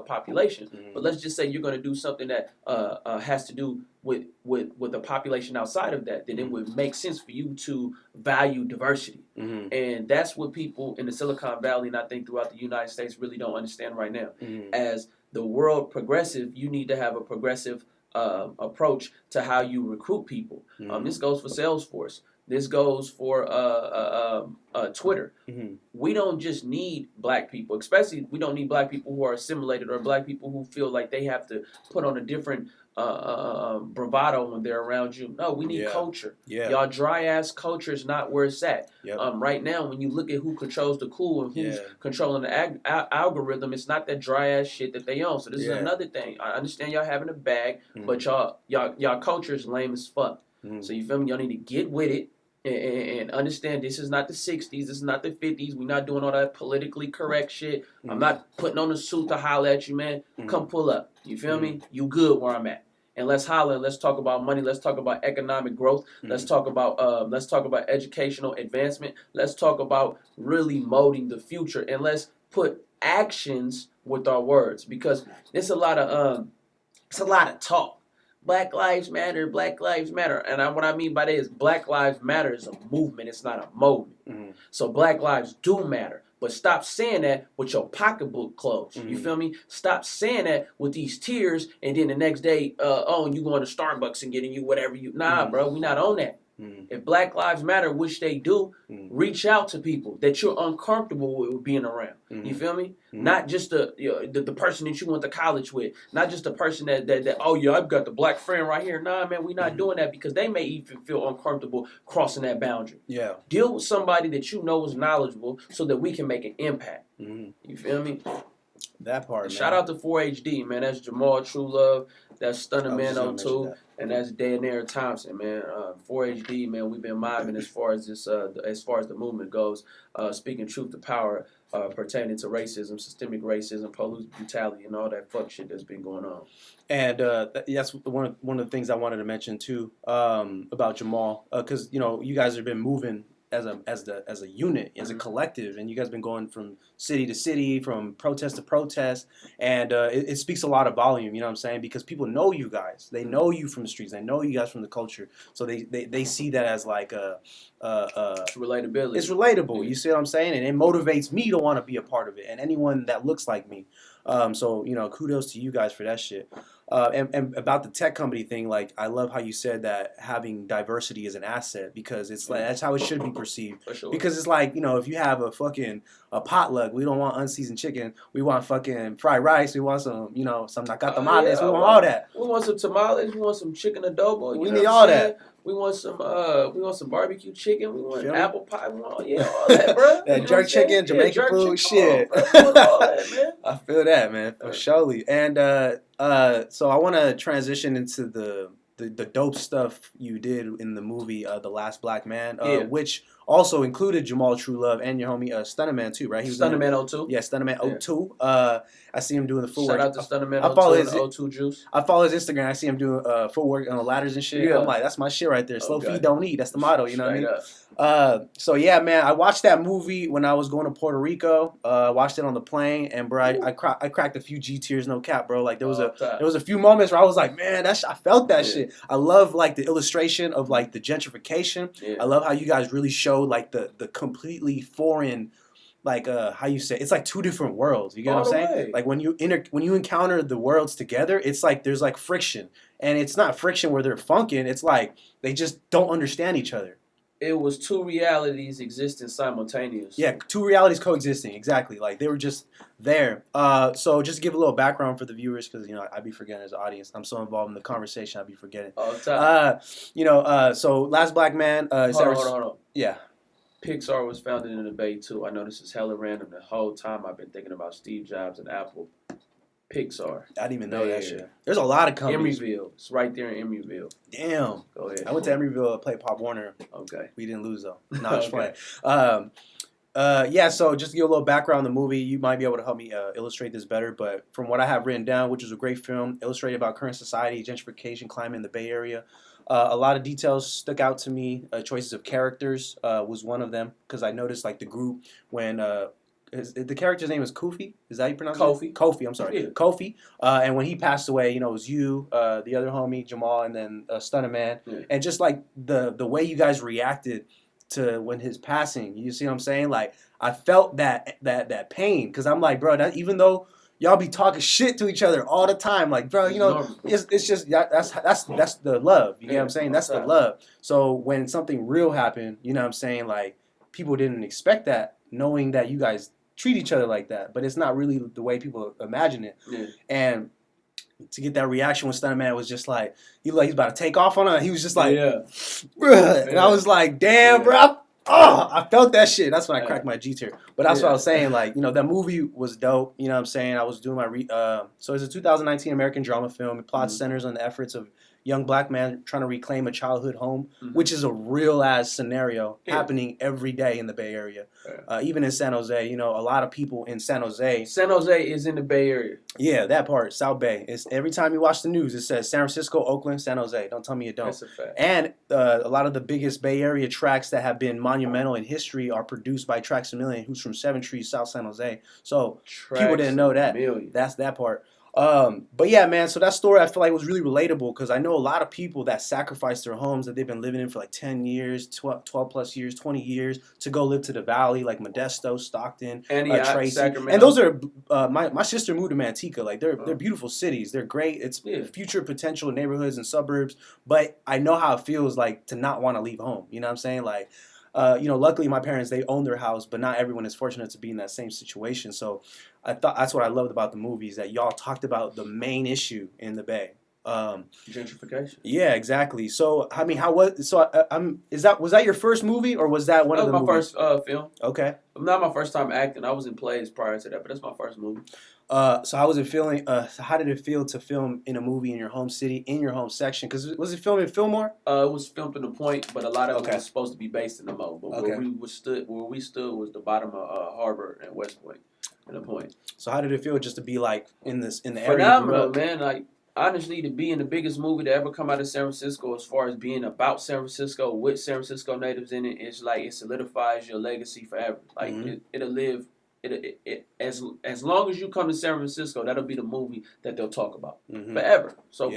S2: population, but let's just say you're going to do something that has to do with a population outside of that, then it would make sense for you to value diversity. Mm-hmm. And that's what people in the Silicon Valley, and I think throughout the United States, really don't understand right now. Mm-hmm. As the world progressive, you need to have a progressive approach to how you recruit people. Mm-hmm. This goes for Salesforce. This goes for Twitter. Mm-hmm. We don't just need black people, especially we don't need black people who are assimilated or black people who feel like they have to put on a different bravado when they're around you. No, we need culture. Yeah. Y'all dry ass culture is not where it's at. Yep. Right now, when you look at who controls the cool and who's controlling the algorithm, it's not that dry ass shit that they own. So this is another thing. I understand y'all having a bag, but y'all culture is lame as fuck. Mm-hmm. So you feel me? Y'all need to get with it And understand, this is not the 60s, this is not the 50s. We're not doing all that politically correct shit. I'm not putting on a suit to holler at you, man. Come pull up. You feel me? You good where I'm at. And let's holler. Let's talk about money. Let's talk about economic growth. Let's talk about educational advancement. Let's talk about really molding the future. And let's put actions with our words, because it's a lot of talk. Black Lives Matter, Black Lives Matter. And what I mean by that is Black Lives Matter is a movement. It's not a moment. So Black lives do matter. But stop saying that with your pocketbook closed. You feel me? Stop saying that with these tears, and then the next day, you going to Starbucks and getting you whatever you... Nah, bro, we not on that. If Black Lives Matter, which they do, reach out to people that you're uncomfortable with being around. You feel me? Not just the person that you went to college with. Not just the person that oh yeah, I've got the black friend right here. Nah, man, we're not doing that, because they may even feel uncomfortable crossing that boundary. Yeah. Deal with somebody that you know is knowledgeable so that we can make an impact. You feel me?
S1: That part, man.
S2: Shout out to 4HD, man. That's Jamal True Love. That's Stunner Man 02. And that's Daenerys Thompson, man. 4HD, man. We've been mobbing as far as this, as far as the movement goes. Speaking truth to power, pertaining to racism, systemic racism, police brutality, and all that fuck shit that's been going on. And
S1: that's one of the things I wanted to mention too, about Jamal, because you guys have been moving as a unit, as a collective, and you guys have been going from city to city, from protest to protest, and it speaks a lot of volume, you know what I'm saying? Because people know you guys, they know you from the streets, they know you guys from the culture, so they see that as like
S2: relatability.
S1: It's relatable, you see what I'm saying? And it motivates me to want to be a part of it, and anyone that looks like me. So kudos to you guys for that shit. And about the tech company thing, like, I love how you said that having diversity is an asset, because it's like that's how it should be perceived.
S2: For sure.
S1: Because it's like, if you have a potluck, we don't want unseasoned chicken, we want fucking fried rice, we want some nakatamales, we want all that.
S2: We want some tamales, we want some chicken adobo.
S1: We need all that.
S2: We want some barbecue chicken. We want apple pie. We want all that, bro.
S1: That jerk chicken, Jamaican food, shit.
S2: We want all that, man.
S1: I feel that, man, for surely. And so I want to transition into the dope stuff you did in the movie The Last Black Man, which also included Jamal True Love and your homie Stunner Man too, right? He was
S2: Stunner Man 02.
S1: Yeah, Stunner Man 02. I see him doing the footwork.
S2: Shout out to Stunner Man 02 and 02 Juice.
S1: I follow his Instagram. I see him doing footwork on the ladders and shit. Yeah. I'm like, that's my shit right there. Slow feet don't eat. That's the motto, you know what I mean? So yeah, man, I watched that movie when I was going to Puerto Rico. Watched it on the plane, and bro, I cracked a few G tears, no cap, bro. Like there was a few moments where I was like, man, I felt that shit. I love like the illustration of like the gentrification. Yeah. I love how you guys really showed like the completely foreign, like how you say, it's like two different worlds. You get what I'm saying? Like when you encounter the worlds together, it's like there's like friction, and it's not friction where they're funking. It's like they just don't understand each other.
S2: It was two realities existing simultaneously.
S1: Yeah, two realities coexisting, exactly. Like they were just there. So just to give a little background for the viewers, because I'd be forgetting as an audience. I'm so involved in the conversation, I'd be forgetting.
S2: All the time.
S1: So Last Black Man.
S2: Hold on.
S1: Yeah.
S2: Pixar was founded in the Bay too. I know this is hella random. The whole time I've been thinking about Steve Jobs and Apple. Pixar.
S1: I didn't even know that shit. There's a lot of companies.
S2: Emeryville. It's right there in Emeryville.
S1: Damn.
S2: Go ahead.
S1: I went to Emeryville to play Pop Warner.
S2: Okay.
S1: We didn't lose though. No, it's playing. So just to give a little background on the movie, you might be able to help me illustrate this better, but from what I have written down, which is a great film, illustrated about current society, gentrification, climate in the Bay Area. A lot of details stuck out to me. Choices of characters was one of them, because I noticed like the group when the character's name is Kofi. Is that how you pronounce
S2: Kofi?
S1: it? Kofi. I'm sorry. Yeah. Kofi. And when he passed away, it was you, the other homie Jamal, and then Stunner Man, and just like the way you guys reacted to when his passing. You see what I'm saying? Like I felt that pain, because I'm like, bro, that even though y'all be talking shit to each other all the time, like, bro, it's just that's the love. You get what I'm saying? That's the love. So when something real happened, you know what I'm saying? Like people didn't expect that, knowing that you guys treat each other like that, but it's not really the way people imagine it. Yeah. And to get that reaction when Stunner Man was just like, he's about to take off on her. He was just like, bruh. And I was like, damn, bro. I felt that shit. That's when I cracked my G tier. But that's what I was saying. Like, that movie was dope. You know what I'm saying? I was doing my so it's a 2019 American drama film. It plot centers on the efforts of young black man trying to reclaim a childhood home, which is a real ass scenario happening every day in the Bay Area. Even in San Jose, a lot of people in San Jose.
S2: San Jose is in the Bay Area.
S1: Yeah, that part, South Bay. It's every time you watch the news, it says San Francisco, Oakland, San Jose. Don't tell me it don't.
S2: That's a fact.
S1: And a lot of the biggest Bay Area tracks that have been monumental in history are produced by Traxamillion, who's from 7th Street, South San Jose. So people didn't know that. That's that part. But yeah, man, so that story I feel like was really relatable because I know a lot of people that sacrificed their homes that they've been living in for like 10 years, 12 plus years, 20 years to go live to the valley, like Modesto, Stockton, Tracy.
S2: Sacramento.
S1: And those are, my sister moved to Manteca. Like they're beautiful cities. They're great. It's future potential neighborhoods and suburbs. But I know how it feels like to not want to leave home. You know what I'm saying? Like, luckily my parents, they own their house, but not everyone is fortunate to be in that same situation. So I thought that's what I loved about the movies, that y'all talked about the main issue in the Bay.
S2: Gentrification.
S1: Yeah, exactly. So I mean, was that your first movie or was that one of the movies?
S2: That was my first film.
S1: Okay.
S2: Not my first time acting. I was in plays prior to that, but that's my first movie.
S1: So how was it feeling? How did it feel to film in a movie in your home city, in your home section? Because was it filmed in Fillmoe?
S2: It was filmed in the Point, but a lot of it was supposed to be based in the Mo. But where we stood was the bottom of Harbor and West Point, in the Point.
S1: So how did it feel just to be like in the area?
S2: Phenomenal, man. Like honestly, to be in the biggest movie to ever come out of San Francisco, as far as being about San Francisco with San Francisco natives in it, it's like it solidifies your legacy forever. Like it'll live. As long as you come to San Francisco, that'll be the movie that they'll talk about forever. So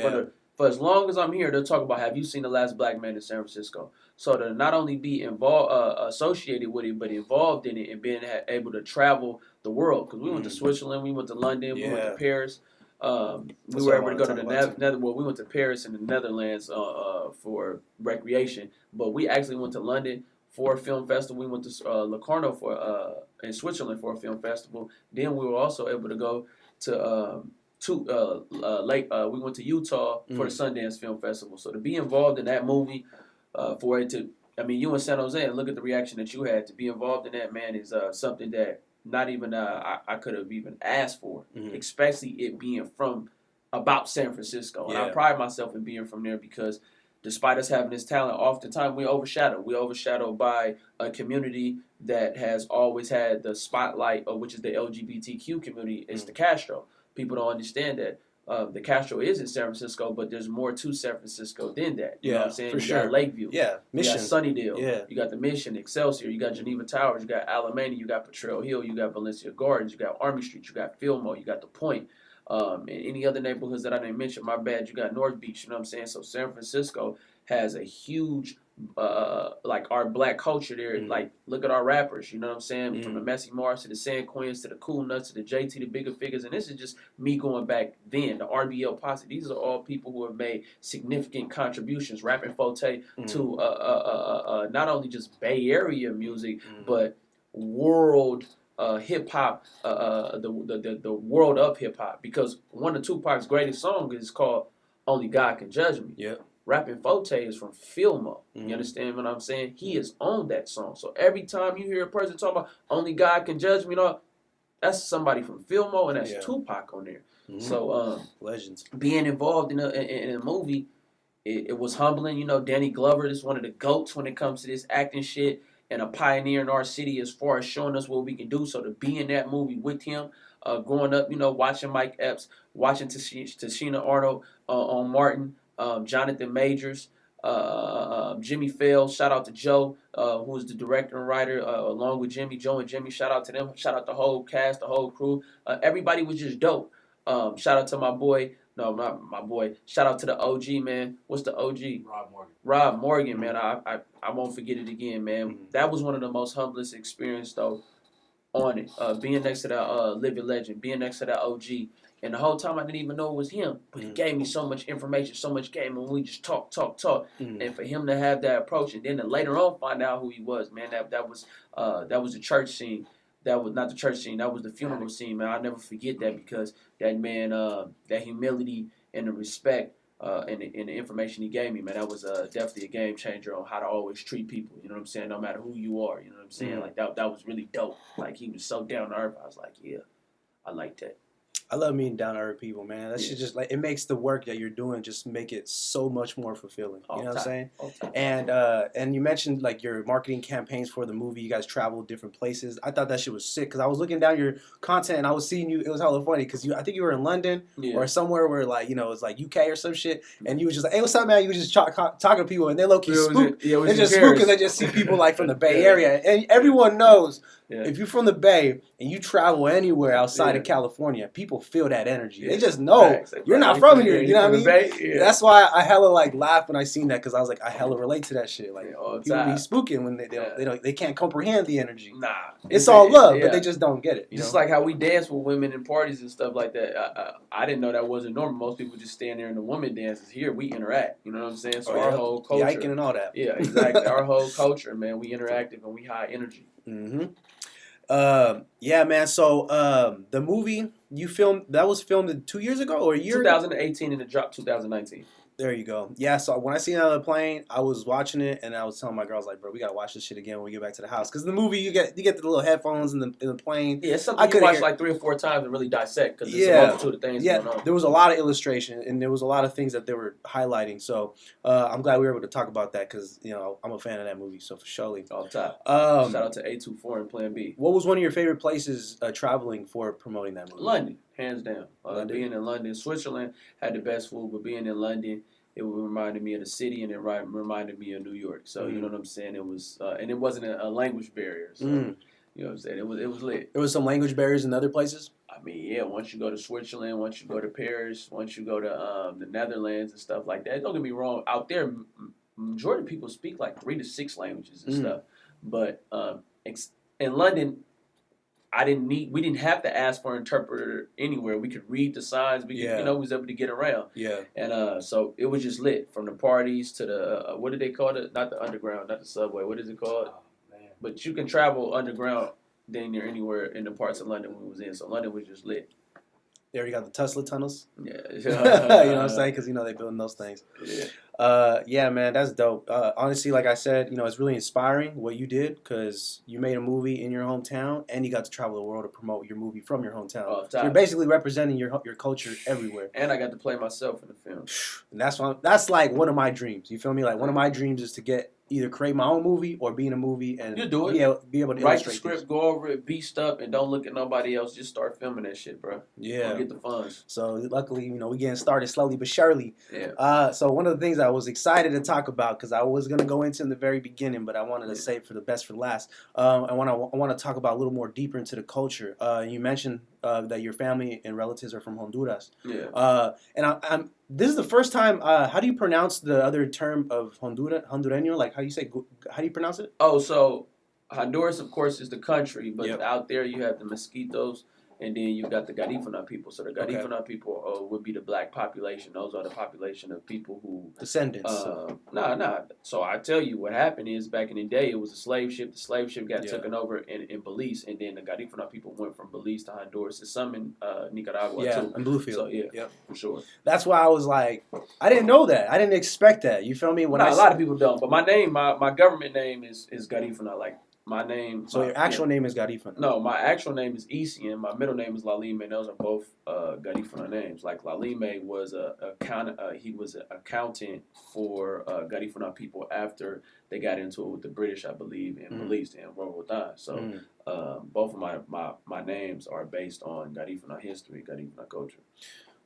S2: for as long as I'm here, they'll talk about, have you seen The Last Black Man in San Francisco? So to not only be involved, associated with it, but involved in it and being able to travel the world. Because we went to Switzerland, we went to London, we went to Paris. We were able to go to the Netherlands. Well, we went to Paris and the Netherlands for recreation, but we actually went to London for a film festival. We went to Locarno in Switzerland for a film festival. Then we were also able to go to we went to Utah for the Sundance Film Festival. So to be involved in that movie, for it to, I mean, you in San Jose and look at the reaction that you had, to be involved in that, man, is something that not even I could have even asked for, especially it being from about San Francisco. And I pride myself in being from there because despite us having this talent, oftentimes we're overshadowed. We're overshadowed by a community that has always had the spotlight, which is the LGBTQ community, is the Castro. People don't understand that. The Castro is in San Francisco, but there's more to San Francisco than that. You know what I'm saying? You got Lakeview.
S1: Yeah. Mission.
S2: You got Sunnydale. You got the Mission, Excelsior. You got Geneva Towers. You got Alameda. You got Potrero Hill. You got Valencia Gardens. You got Army Street. You got Fillmoe. You got The Point. And any other neighborhoods that I didn't mention, my bad, you got North Beach, you know what I'm saying? So San Francisco has a huge, like our black culture there. Like, look at our rappers, you know what I'm saying? From the Messy Mars to the San Queens to the Cool Nuts to the JT, the Bigger Figures. And this is just me going back then, the RBL Posse. These are all people who have made significant contributions, Rapping Forte, to not only just Bay Area music, but world hip hop, the world of hip hop, because one of Tupac's greatest songs is called "Only God Can Judge Me."
S1: Yeah,
S2: Rapping Forte is from Fillmoe. You understand what I'm saying? He is on that song. So every time you hear a person talk about "Only God Can Judge Me," that's somebody from Fillmoe, and that's Tupac on there. So
S1: legends.
S2: Being involved in a movie, it was humbling. You know, Danny Glover is one of the GOATs when it comes to this acting shit, and a pioneer in our city as far as showing us what we can do. So to be in that movie with him, growing up, you know, watching Mike Epps, watching Tashina Arnold on Martin, Jonathan Majors, Jimmy Fell, shout out to Joe, who is the director and writer, along with Joe and Jimmy, shout out to them, shout out the whole cast, the whole crew. Everybody was just dope. Shout out to my boy. No, not my boy. Shout out to the OG, man. What's the OG? Rob Morgan, man. I won't forget it again, man. That was one of the most humblest experiences, though, on it. Being next to that living legend, being next to that OG. And the whole time I didn't even know it was him. But he gave me so much information, so much game, and we just talk. And for him to have that approach, and then to later on find out who he was, man, that was the church scene. That was not the church scene. That was the funeral scene, man. I'll never forget that, because that man, that humility and the respect and the information he gave me, man, that was definitely a game changer on how to always treat people. You know what I'm saying? No matter who you are. You know what I'm saying? Like that was really dope. Like he was so down to earth. I was like, yeah, I like that.
S1: I love meeting down to earth people, man. That shit just like it makes the work that you're doing just make it so much more fulfilling. You know what I'm saying? And you mentioned like your marketing campaigns for the movie. You guys travel different places. I thought that shit was sick because I was looking down your content and I was seeing you. It was hella funny because I think you were in London or somewhere where like it's like UK or some shit, and you was just like, hey, what's up, man? You was just talking to people and they low key spook. They just spook because they just see people like from the Bay Area, and everyone knows. Yeah. If you're from the Bay and you travel anywhere outside of California, people feel that energy. They just know you're not from here. You know what I mean? That's why I hella like laugh when I seen that because I was like, I hella relate to that shit. Like people be spooking when they can't comprehend the energy. Nah, it's all love, but they just don't get it.
S2: Just like how we dance with women in parties and stuff like that. I didn't know that wasn't normal. Most people just stand there and the woman dances. Here we interact. You know what I'm saying? So our whole culture,
S1: yiking and all that.
S2: Yeah, exactly. Our whole culture, man. We interactive and we high energy.
S1: Mm-hmm. Yeah, man. So, the movie you filmed was filmed 2 years ago or a year?
S2: 2018 and it dropped 2019.
S1: There you go. Yeah, so when I seen it on the plane, I was watching it and I was telling my girls like, bro, we gotta watch this shit again when we get back to the house. Because the movie, you get the little headphones in the plane.
S2: Yeah, it's something you watch like 3 or 4 times and really dissect because there's a multitude of things going on.
S1: There was a lot of illustration and there was a lot of things that they were highlighting. So I'm glad we were able to talk about that because I'm a fan of that movie. So for surely.
S2: All top. Shout out to A24 and Plan B.
S1: What was one of your favorite places traveling for promoting that movie?
S2: London, hands down. Being in London, Switzerland had the best food, but being in London, it reminded me of the city, and it reminded me of New York. So you know what I'm saying. It was, and it wasn't a language barrier. So you know what I'm saying. It was lit.
S1: There was some language barriers in other places.
S2: I mean, yeah. Once you go to Switzerland, once you go to Paris, once you go to the Netherlands and stuff like that. Don't get me wrong. Out there, majority of people speak like 3 to 6 languages and stuff. But in London, we didn't have to ask for an interpreter anywhere. We could read the signs. We could, we was able to get around. Yeah. And so it was just lit from the parties to the what do they call it? Not the underground, not the subway. What is it called? Oh, man. But you can travel underground dang near anywhere in the parts of London we was in. So London was just lit.
S1: There you got the Tesla tunnels.
S2: Yeah.
S1: You know what I'm saying? Because they building those things. Yeah, man, that's dope. Honestly, like I said, it's really inspiring what you did because you made a movie in your hometown and you got to travel the world to promote your movie from your hometown. So you're basically representing your culture everywhere.
S2: And I got to play myself in the film.
S1: And that's like one of my dreams. You feel me? Like one of my dreams is to either create my own movie or be in a movie and
S2: you do it.
S1: Be able to
S2: write the script, go over it, beast up, and don't look at nobody else. Just start filming that shit, bro.
S1: Yeah,
S2: get the funds.
S1: So luckily, we getting started slowly but surely. Yeah. So one of the things I was excited to talk about because I was gonna go into in the very beginning, but I wanted to save for the best for last. I want to talk about a little more deeper into the culture. You mentioned that your family and relatives are from Honduras. Yeah. And this is the first time. How do you pronounce the other term of Hondureño? Like how do you pronounce it?
S2: Oh, so Honduras, of course, is the country, but out there you have the Mosquitos, and then you've got the Garifuna people. So the Garifuna people would be the black population. Those are the population of people who
S1: descendants.
S2: Nah. So I tell you what happened is back in the day it was a slave ship. The slave ship got taken over in Belize, and then the Garifuna people went from Belize to Honduras. There's some in Nicaragua too.
S1: And Bluefield.
S2: So for sure.
S1: That's why I was like, I didn't know that. I didn't expect that. You feel me?
S2: A lot of people don't. But my name, my government name is Garifuna. Like. My name.
S1: So your actual name is Garifuna?
S2: No, my actual name is Isian. My middle name is Lalime. Those are both Garifuna names. Like Lalime was he was an accountant for Garifuna people after they got into it with the British, I believe, in Belize in World War II. So both of my names are based on Garifuna history, Garifuna culture.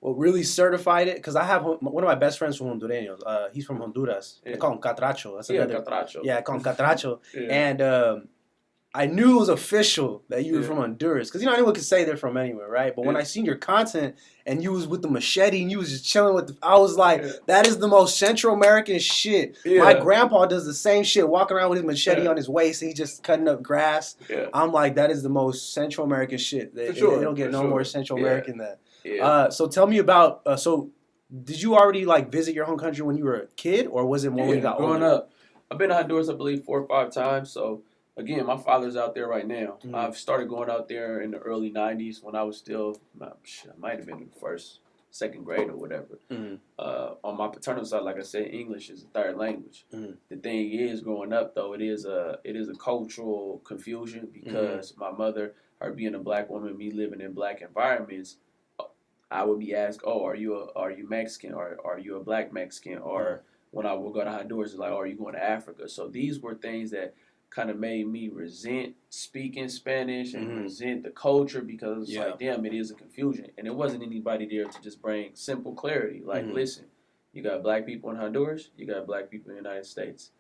S1: What really certified it, because I have one of my best friends from Hondureños. He's from Honduras. They call him Catracho. That's
S2: Catracho.
S1: Yeah, I call him Catracho. And I knew it was official that you were from Honduras. Because, anyone can say they're from anywhere, right? But when I seen your content and you was with the machete and you was just chilling with I was like, that is the most Central American shit. Yeah. My grandpa does the same shit, walking around with his machete on his waist and he just cutting up grass. Yeah. I'm like, that is the most Central American shit. They don't get no more Central American than that. Yeah. So tell me about, did you already visit your home country when you were a kid, or was it more when you got
S2: growing
S1: older?
S2: up? I've been to Honduras, I believe, 4 or 5 times. So again, my father's out there right now. I've started going out there in the early 90s when I was still, I might have been in first, second grade or whatever. On my paternal side, like I said, English is a third language. The thing is, growing up though, it is a cultural confusion because my mother, her being a black woman, me living in black environments, I would be asked, "Oh, are you Mexican? Or are you a black Mexican?" Or when I would go to Honduras, it's like, "Oh, are you going to Africa?" So these were things that kind of made me resent speaking Spanish and resent the culture, because it's like, damn, it is a confusion. And there wasn't anybody there to just bring simple clarity. Like, listen, you got black people in Honduras, you got black people in the United States.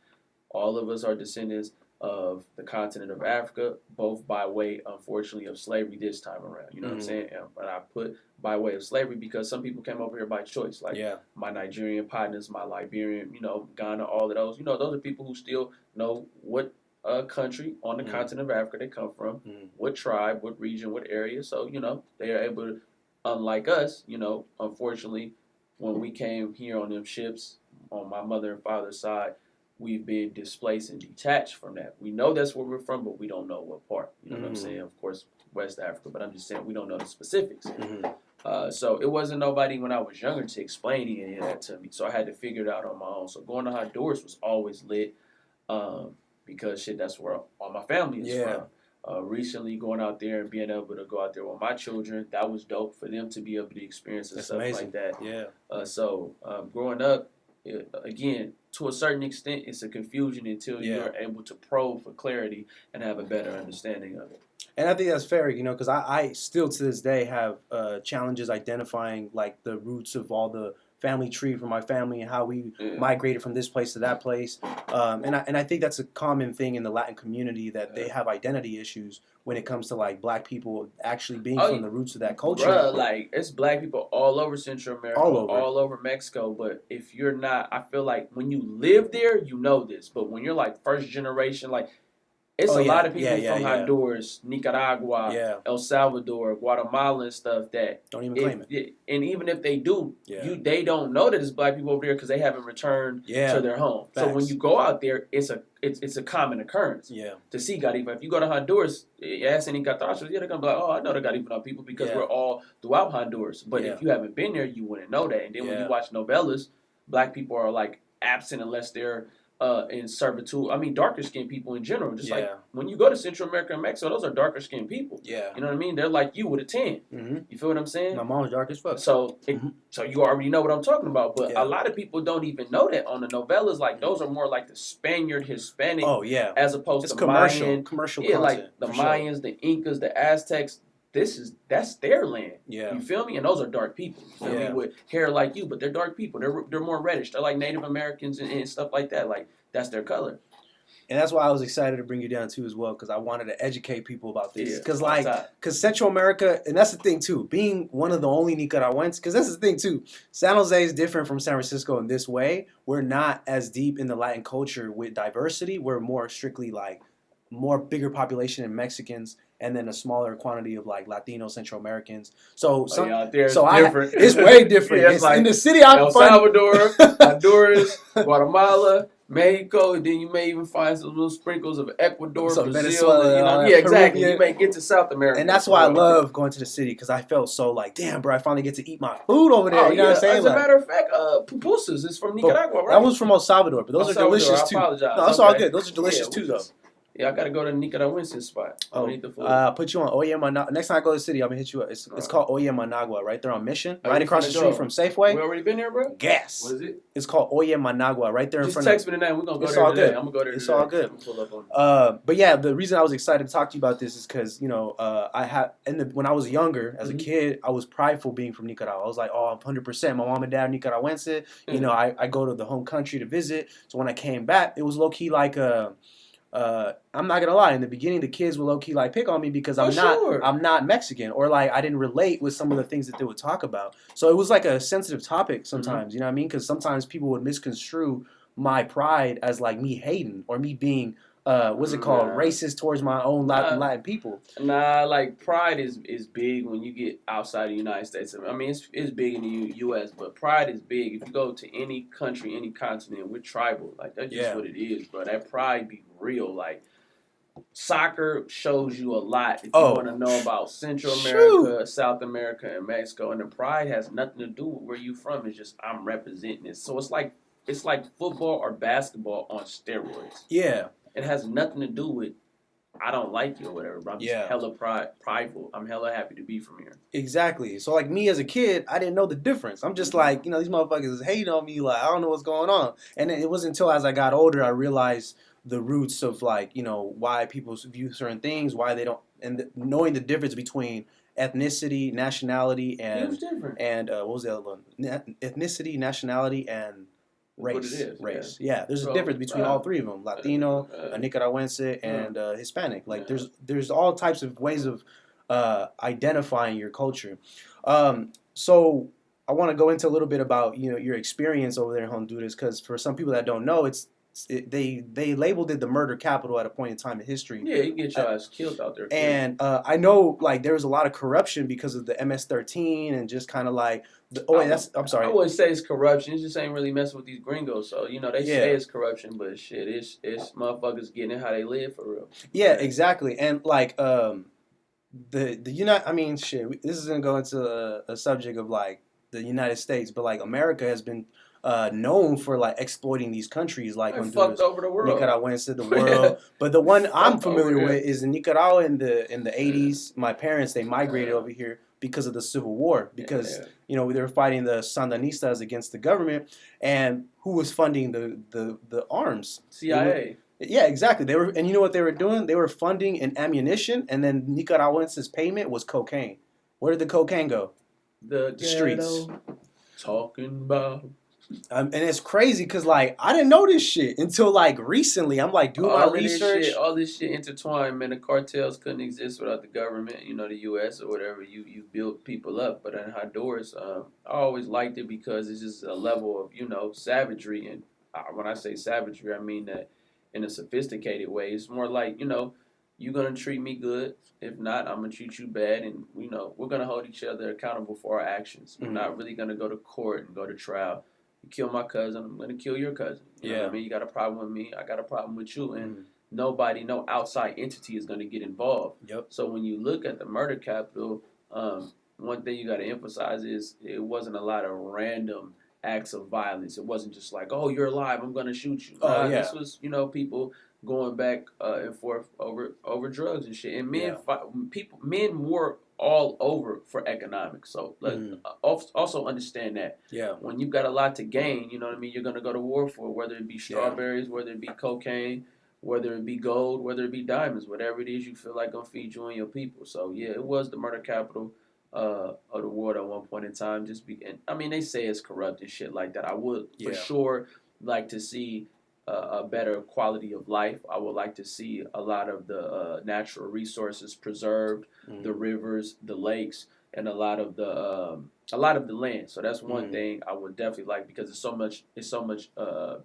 S2: All of us are descendants of the continent of Africa, both by way, unfortunately, of slavery this time around. You know what I'm saying? But I put by way of slavery because some people came over here by choice. Like my Nigerian partners, my Liberian, Ghana, all of those. Those are people who still know what country on the continent of Africa they come from, what tribe, what region, what area. So, they are able to, unlike us, unfortunately, when we came here on them ships, on my mother and father's side, we've been displaced and detached from that. We know that's where we're from, but we don't know what part. You know what I'm saying? Of course, West Africa, but I'm just saying we don't know the specifics. So it wasn't nobody when I was younger to explain any of that to me. So I had to figure it out on my own. So going to Honduras was always lit. Because that's where all my family is from. Recently going out there and being able to go out there with my children, that was dope for them to be able to experience and stuff like that. So growing up, again, to a certain extent, it's a confusion until you're able to probe for clarity and have a better understanding of it.
S1: And I think that's fair, because I still to this day have challenges identifying like the roots of all the family tree for my family and how we migrated from this place to that place. And I think that's a common thing in the Latin community, that they have identity issues when it comes to like black people actually being from the roots of that culture.
S2: Bruh, like it's black people all over Central America, all over Mexico. But if you're not, I feel like when you live there, you know this. But when you're like first generation, like it's a lot of people from Honduras, Nicaragua, El Salvador, Guatemala and stuff that
S1: don't even claim it.
S2: And even if they do, they don't know that it's black people over there because they haven't returned to their home. Facts. So when you go out there, it's a common occurrence to see Gariba. If you go to Honduras, ask any Catachos, they're gonna be like, oh, I know the Gariba people because we're all throughout Honduras. But if you haven't been there, you wouldn't know that. And then when you watch novellas, black people are like absent unless they're in servitude. I mean, darker skinned people in general. Just like when you go to Central America and Mexico, those are darker skinned people. You know what I mean? They're like you with a 10. You feel what I'm saying?
S1: My mom's dark as fuck.
S2: So, so you already know what I'm talking about. But a lot of people don't even know that on the novellas. Like those are more like the Spaniard, Hispanic. As opposed to commercial content, like the Mayans, the Incas, the Aztecs. That's their land. You feel me? And those are dark people. You feel me? With hair like you, but they're dark people. They're more reddish. They're like Native Americans and stuff like that. Like that's their color.
S1: And that's why I was excited to bring you down too as well, because I wanted to educate people about this. Because Central America, and that's the thing too, being one of the only Nicaraguans, because that's the thing too, San Jose is different from San Francisco in this way. We're not as deep in the Latin culture with diversity. We're more strictly like more bigger population in Mexicans, and then a smaller quantity of like Latino Central Americans. So different. It's way different. It's like in the city.
S2: El Salvador, Honduras, Guatemala, Mexico, and then you may even find some little sprinkles of Ecuador, Brazil,
S1: Venezuela,
S2: exactly. You may get to South America,
S1: and that's why I love going to the city, because I felt so like, damn, bro, I finally get to eat my food over there. You know what I'm saying?
S2: As a matter of fact, pupusas is from Nicaragua, right?
S1: That was from El Salvador, but those are delicious too. No, that's all good. Those are delicious too, though.
S2: Yeah, I gotta go to the Nicaraguan spot.
S1: I'll put you on Oye Managua. Next time I go to the city, I'm gonna hit you up. It's called Oye Managua, right there on Mission, right across the street from Safeway.
S2: We already been there, bro?
S1: Gas.
S2: What is it?
S1: It's called Oye Managua, right there in front of.
S2: Just text me the name. We're gonna go there today. I'm gonna go there today.
S1: It's all good. But yeah, the reason I was excited to talk to you about this is because when I was younger, as a kid, I was prideful being from Nicaragua. I was like, oh, I'm 100%. My mom and dad are Nicaraguense. I go to the home country to visit. So when I came back, it was low key like I'm not gonna lie. In the beginning, the kids would low key like pick on me because I'm not Mexican, or like I didn't relate with some of the things that they would talk about. So it was like a sensitive topic sometimes. You know what I mean? Because sometimes people would misconstrue my pride as like me hating or me being what's it called, racist towards my own Latin people.
S2: Nah, like pride is big when you get outside the United States. I mean, it's big in the U.S., but pride is big. If you go to any country, any continent, we're tribal. Like that's just what it is, bro. That pride be real. Like soccer shows you a lot if you want to know about Central America, South America, and Mexico. And the pride has nothing to do with where you from. It's just I'm representing it. So it's like football or basketball on steroids. Yeah. It has nothing to do with I don't like you or whatever, but I'm just hella prideful. I'm hella happy to be from here.
S1: Exactly. So like me as a kid, I didn't know the difference. I'm just like, these motherfuckers hate on me. Like I don't know what's going on. And it wasn't until as I got older I realized the roots of like why people view certain things, why they don't, and knowing the difference between ethnicity, nationality, and what was the other one? Ethnicity, nationality, and race. Yeah, there's a difference between all three of them: Latino, Nicaragüense, and Hispanic. Like there's all types of ways of identifying your culture. So I want to go into a little bit about your experience over there in Honduras, because for some people that don't know, they labeled it the murder capital at a point in time in history.
S2: Yeah, you get your ass killed out there.
S1: And I know like there was a lot of corruption because of the MS-13 and just kind of like I'm sorry.
S2: I wouldn't say it's corruption. It just ain't really messing with these gringos. So they say it's corruption, but shit, it's motherfuckers getting it how they live for real.
S1: Yeah, exactly. And like the United, I mean, shit. This is gonna go into a subject of like the United States, but like America has been known for like exploiting these countries, like
S2: Honduras, fucked over the world.
S1: Nicaragüense, the world. But the one I'm familiar with is in Nicaragua in the 80s. My parents, they migrated over here because of the Civil War, because they were fighting the Sandinistas against the government, and who was funding the arms?
S2: CIA.
S1: Yeah, exactly. They were, and you know what they were doing? They were funding an ammunition, and then Nicaraguense's payment was cocaine. Where did the cocaine go?
S2: The
S1: streets.
S2: Talking about.
S1: And it's crazy because like I didn't know this shit until like recently. I'm like doing my research.
S2: All this shit intertwined, man. The cartels couldn't exist without the government, the U.S. or whatever. You build people up, but in Honduras, I always liked it because it's just a level of savagery. And when I say savagery, I mean that in a sophisticated way. It's more like you're gonna treat me good. If not, I'm gonna treat you bad, and we're gonna hold each other accountable for our actions. We're not really gonna go to court and go to trial. You kill my cousin, I'm gonna kill your cousin. You know what I mean? You got a problem with me, I got a problem with you, and nobody, no outside entity is gonna get involved.
S1: Yep.
S2: So when you look at the murder capital, one thing you got to emphasize is it wasn't a lot of random acts of violence. It wasn't just like, oh, you're alive, I'm gonna shoot you. This was people going back and forth over drugs and shit, and men were all over for economics. So also understand that when you've got a lot to gain, you know what I mean, you're gonna go to war for, whether it be strawberries, whether it be cocaine, whether it be gold, whether it be diamonds, whatever it is you feel like gonna feed you and your people. So it was the murder capital of the world at one point in time. They say it's corrupt and shit like that. I would for sure like to see a better quality of life. I would like to see a lot of the natural resources preserved, the rivers, the lakes, and a lot of the land. So that's one thing I would definitely like, because it's so much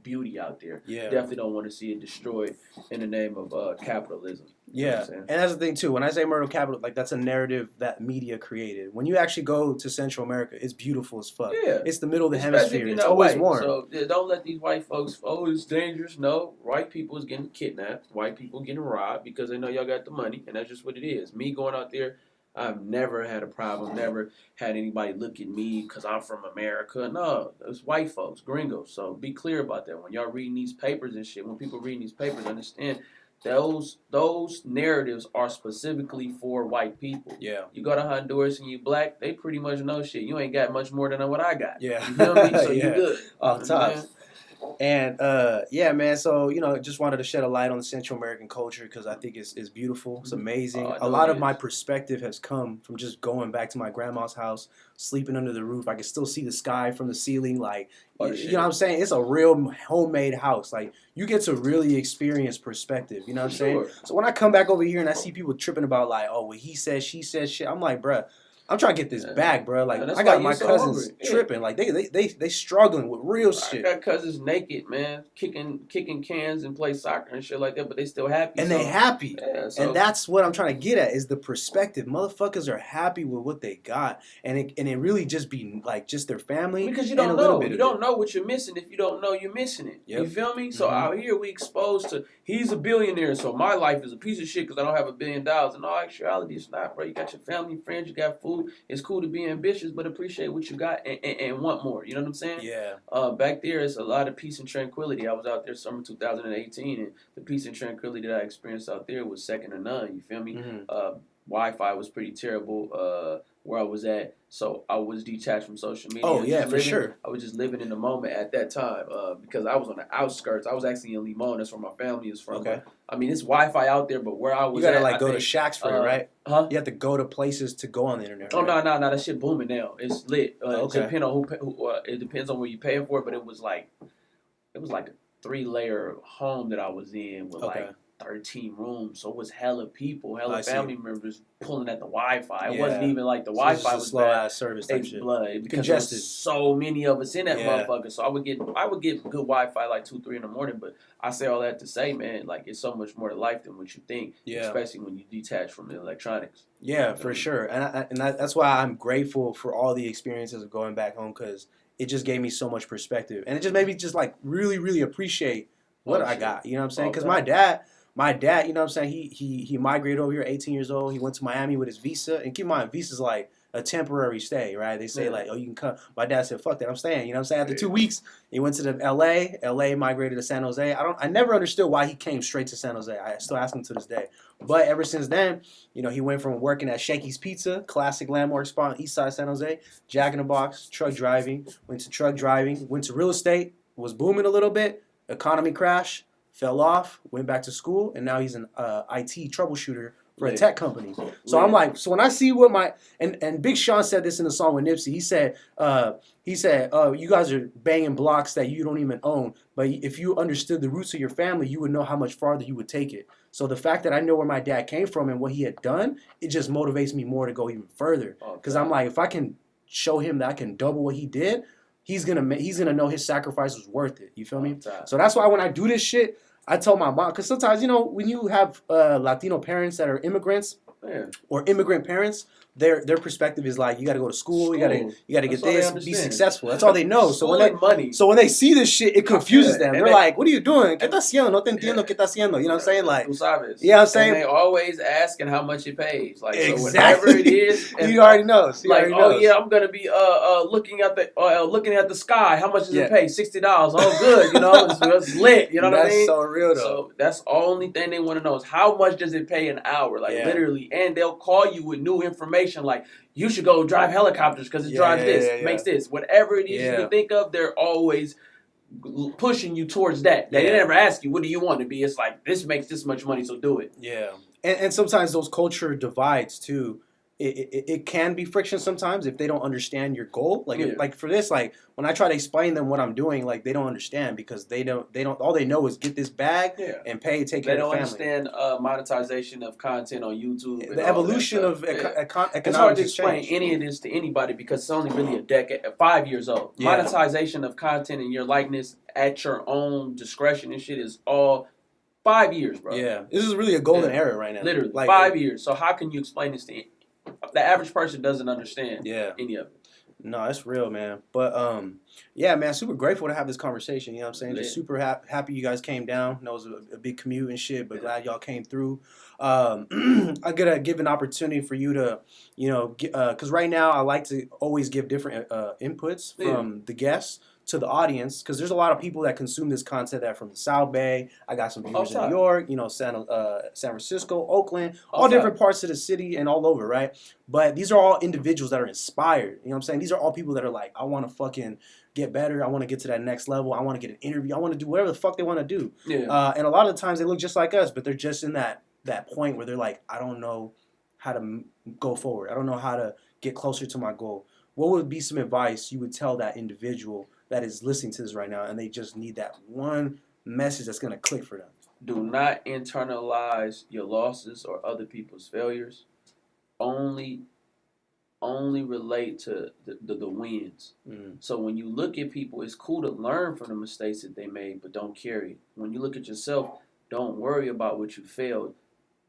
S2: beauty out there.
S1: Yeah.
S2: Definitely don't want to see it destroyed in the name of capitalism.
S1: Yeah, and that's the thing too. When I say murder capital, like that's a narrative that media created. When you actually go to Central America, it's beautiful as fuck.
S2: Yeah,
S1: it's the middle of the hemisphere. It's always warm.
S2: So don't let these white folks. Oh, it's dangerous. No, white people is getting kidnapped. White people getting robbed because they know y'all got the money, and that's just what it is. Me going out there, I've never had a problem. Never had anybody look at me because I'm from America. No, it's white folks, gringos. So be clear about that. When y'all reading these papers and shit, when people reading these papers, understand. Those narratives are specifically for white people. Yeah. You go to Honduras and you black, they pretty much know shit. You ain't got much more than what I got. Yeah. You know what I mean? So you good.
S1: Off top. And man. So just wanted to shed a light on the Central American culture because I think it's beautiful. It's amazing. A lot of my perspective has come from just going back to my grandma's house, sleeping under the roof. I can still see the sky from the ceiling. Like, you know what I'm saying? It's a real homemade house. Like, you get to really experience perspective. You know what I'm saying? So when I come back over here and I see people tripping about like, oh, well, he said, she said shit. I'm like, bruh, I'm trying to get this back, bro. Like, I got my cousins tripping. Like, they struggling with real shit.
S2: I got cousins naked, man, kicking cans and play soccer and shit like that, but they still happy.
S1: And they happy. Yeah, and that's what I'm trying to get at is the perspective. Motherfuckers are happy with what they got, and it really just be like just their family.
S2: Because you don't know. You don't know what you're missing if you don't know you're missing it. Yep. You feel me? So out here we exposed to he's a billionaire, so my life is a piece of shit because I don't have $1 billion. In all actuality, it's not, bro. You got your family, friends, you got food. It's cool to be ambitious, but appreciate what you got and want more. You know what I'm saying?
S1: Yeah.
S2: Back there, it's a lot of peace and tranquility. I was out there summer 2018, and the peace and tranquility that I experienced out there was second to none. You feel me?
S1: Mm-hmm.
S2: Wi-Fi was pretty terrible where I was at, so I was detached from social media.
S1: Oh yeah, for sure.
S2: I was just living in the moment at that time because I was on the outskirts. I was actually in Limon. That's where my family is from.
S1: Okay.
S2: But, I mean, it's Wi-Fi out there, but where I was,
S1: you gotta
S2: at,
S1: go to shacks for it, right?
S2: Huh?
S1: You have to go to places to go on the internet.
S2: Oh
S1: right?
S2: no, that shit booming now. It's lit.
S1: Okay.
S2: It depends on it depends on where you paying for it, but it was like a 3-layer home that I was in with like 13 rooms, so it was hella people, hella family members pulling at the Wi-Fi. It wasn't even like the Wi-Fi was
S1: slow ass service type shit.
S2: Because
S1: Congested.
S2: there was so many of us in that motherfucker. So I would get good Wi-Fi like 2-3 in the morning. But I say all that to say, man, like it's so much more to life than what you think. Yeah. Especially when you detach from the electronics.
S1: Yeah, for sure. And that's why I'm grateful for all the experiences of going back home, because it just gave me so much perspective, and it just made me just like really, really appreciate what I got. You know what I'm saying? Because my dad, you know what I'm saying, he migrated over here at 18 years old. He went to Miami with his visa. And keep in mind, visa's like a temporary stay, right? They say like, oh, you can come. My dad said, fuck that, I'm staying. You know what I'm saying? After 2 weeks, he went to the LA migrated to San Jose. I never understood why he came straight to San Jose. I still ask him to this day. But ever since then, you know, he went from working at Shakey's Pizza, classic landmark spot on East Side San Jose, Jack in the Box, truck driving, went to real estate, was booming a little bit, economy crash, fell off, went back to school, and now he's an IT troubleshooter for a tech company. So I'm like, so when I see what and Big Sean said this in the song with Nipsey, he said, you guys are banging blocks that you don't even own, but if you understood the roots of your family, you would know how much farther you would take it. So the fact that I know where my dad came from and what he had done, it just motivates me more to go even further. Because I'm like, if I can show him that I can double what he did, he's gonna know his sacrifice was worth it. You feel me? So that's why when I do this shit, I tell my mom, because sometimes, you know, when you have Latino parents that are immigrants or immigrant parents, their perspective is like, you got to go to school, you got to get this, be successful. That's all they know. So when they see this shit, it confuses them. They're like, what are you doing? ¿Qué estás haciendo? No te entiendo qué estás haciendo. You know what I'm saying? Like, you know what I'm saying?
S2: And they always asking how much it pays. Like, so whatever it is,
S1: you already know.
S2: Oh yeah, I'm gonna be looking at the sky. How much does it pay? $60. Oh good, you know, it's lit. You know what I mean?
S1: That's so real though.
S2: So that's the only thing they want to know is how much does it pay an hour? Like literally, and they'll call you with new information. Like, you should go drive helicopters because it drives makes this. Whatever it is you can think of, they're always pushing you towards that. They never ask you, what do you want to be? It's like, this makes this much money, so do it.
S1: Yeah. And sometimes those culture divides too. It can be friction sometimes if they don't understand your goal. Like for this, like when I try to explain them what I'm doing, like they don't understand because they don't all they know is get this bag and pay, take care of the family. They don't
S2: understand monetization of content on YouTube.
S1: The evolution of economics.
S2: It's hard to explain any of this to anybody because it's only really 5 years old. Yeah. Monetization of content and your likeness at your own discretion and shit is all 5 years, bro.
S1: Yeah. This is really a golden era right now.
S2: Literally, like, 5 years. So how can you explain this to the average person doesn't understand any of it.
S1: No, that's real, man. But, yeah, man, super grateful to have this conversation. You know what I'm saying? Just super happy you guys came down. I know it was a big commute and shit, but glad y'all came through. I'm going to give an opportunity for you to, you know, because right now I like to always give different inputs from the guests to the audience, because there's a lot of people that consume this content that are from the South Bay. I got some viewers in New York, you know, San Francisco, Oakland, all different parts of the city and all over, right? But these are all individuals that are inspired. You know what I'm saying? These are all people that are like, I want to fucking get better. I want to get to that next level. I want to get an interview. I want to do whatever the fuck they want to do. Yeah. And a lot of the times they look just like us, but they're just in that point where they're like, I don't know how to go forward. I don't know how to get closer to my goal. What would be some advice you would tell that individual that is listening to this right now and they just need that one message that's going to click for them?
S2: Do not internalize your losses or other people's failures. Only relate to the wins. So when you look at people, it's cool to learn from the mistakes that they made, but don't carry it. When you look at yourself, don't worry about what you failed.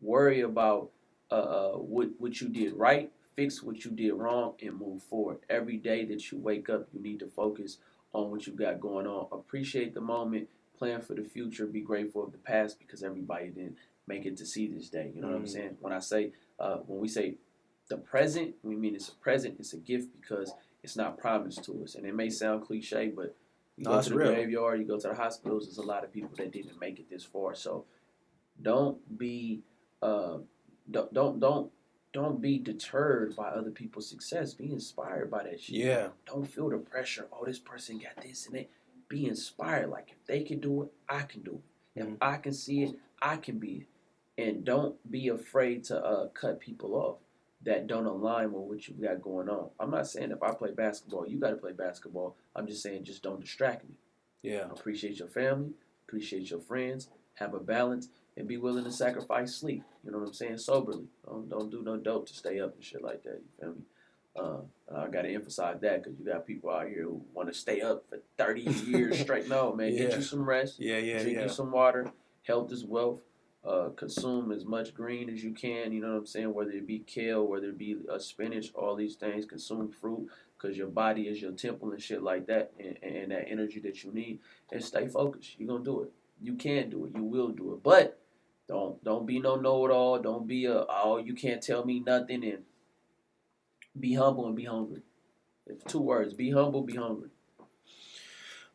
S2: Worry about what you did right, fix what you did wrong, and move forward. Every day that you wake up, you need to focus on what you got going on. Appreciate the moment, plan for the future, be grateful of the past because everybody didn't make it to see this day. You know what I'm saying? When we say the present, we mean it's a present, it's a gift because it's not promised to us. And it may sound cliche, but you go to the graveyard, you go to the hospitals, there's a lot of people that didn't make it this far. So don't be don't be deterred by other people's success. Be inspired by that shit.
S1: Yeah.
S2: Don't feel the pressure. Oh, this person got this and that. Be inspired. Like, if they can do it, I can do it. If I can see it, I can be it. And don't be afraid to cut people off that don't align with what you got going on. I'm not saying if I play basketball, you got to play basketball. I'm just saying just don't distract me.
S1: Yeah.
S2: Appreciate your family. Appreciate your friends. Have a balance. And be willing to sacrifice sleep. You know what I'm saying? Soberly. Don't do no dope to stay up and shit like that. You feel me? I got to emphasize that because you got people out here who want to stay up for 30 years straight. No, man. Get you some rest. Drink you some water. Health is wealth. Consume as much green as you can. You know what I'm saying? Whether it be kale, whether it be spinach, all these things. Consume fruit because your body is your temple and shit like that. And that energy that you need. And stay focused. You're going to do it. You can do it. You will do it. But don't be no know-it-all. Don't be you can't tell me nothing. And be humble and be hungry. It's 2 words. Be humble, be hungry.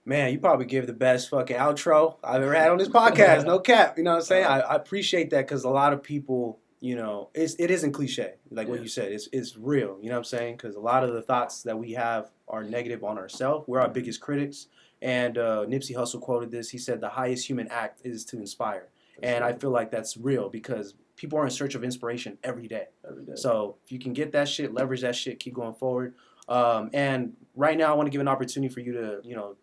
S1: Man, you probably give the best fucking outro I've ever had on this podcast. No cap. You know what I'm saying? I appreciate that because a lot of people, you know, it isn't cliche. Like what you said, it's real. You know what I'm saying? Because a lot of the thoughts that we have are negative on ourselves. We're our biggest critics. And Nipsey Hussle quoted this. He said, the highest human act is to inspire. And I feel like that's real because people are in search of inspiration every day. So if you can get that shit, leverage that shit, keep going forward. And right now I want to give an opportunity for you to, you know,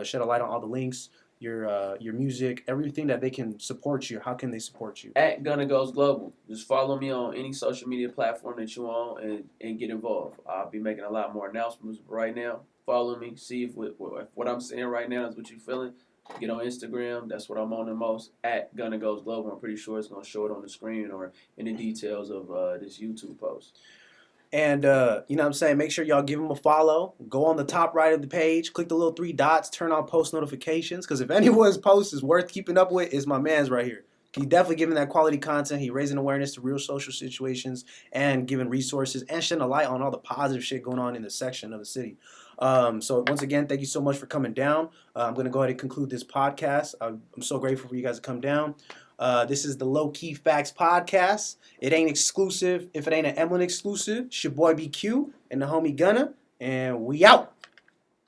S1: shed a light on all the links, your music, everything that they can support you. How can they support you?
S2: At GunnaGoesGlobal. Just follow me on any social media platform that you're on and get involved. I'll be making a lot more announcements right now. Follow me. See if what I'm saying right now is what you're feeling. Get on Instagram. That's what I'm on the most. At GunnaGoesGlobal. I'm pretty sure it's going to show it on the screen or in the details of this YouTube post.
S1: And, you know what I'm saying? Make sure y'all give them a follow. Go on the top right of the page. Click the little 3 dots. Turn on post notifications. Because if anyone's post is worth keeping up with, it's my man's right here. He's definitely giving that quality content. He's raising awareness to real social situations and giving resources and shedding a light on all the positive shit going on in the section of the city. So once again, thank you so much for coming down. I'm going to go ahead and conclude this podcast. I'm so grateful for you guys to come down. This is the Low Key Facts Podcast. It ain't exclusive if it ain't an EMLN Exclusive. It's your boy BQ and the homie Gunna. And we out.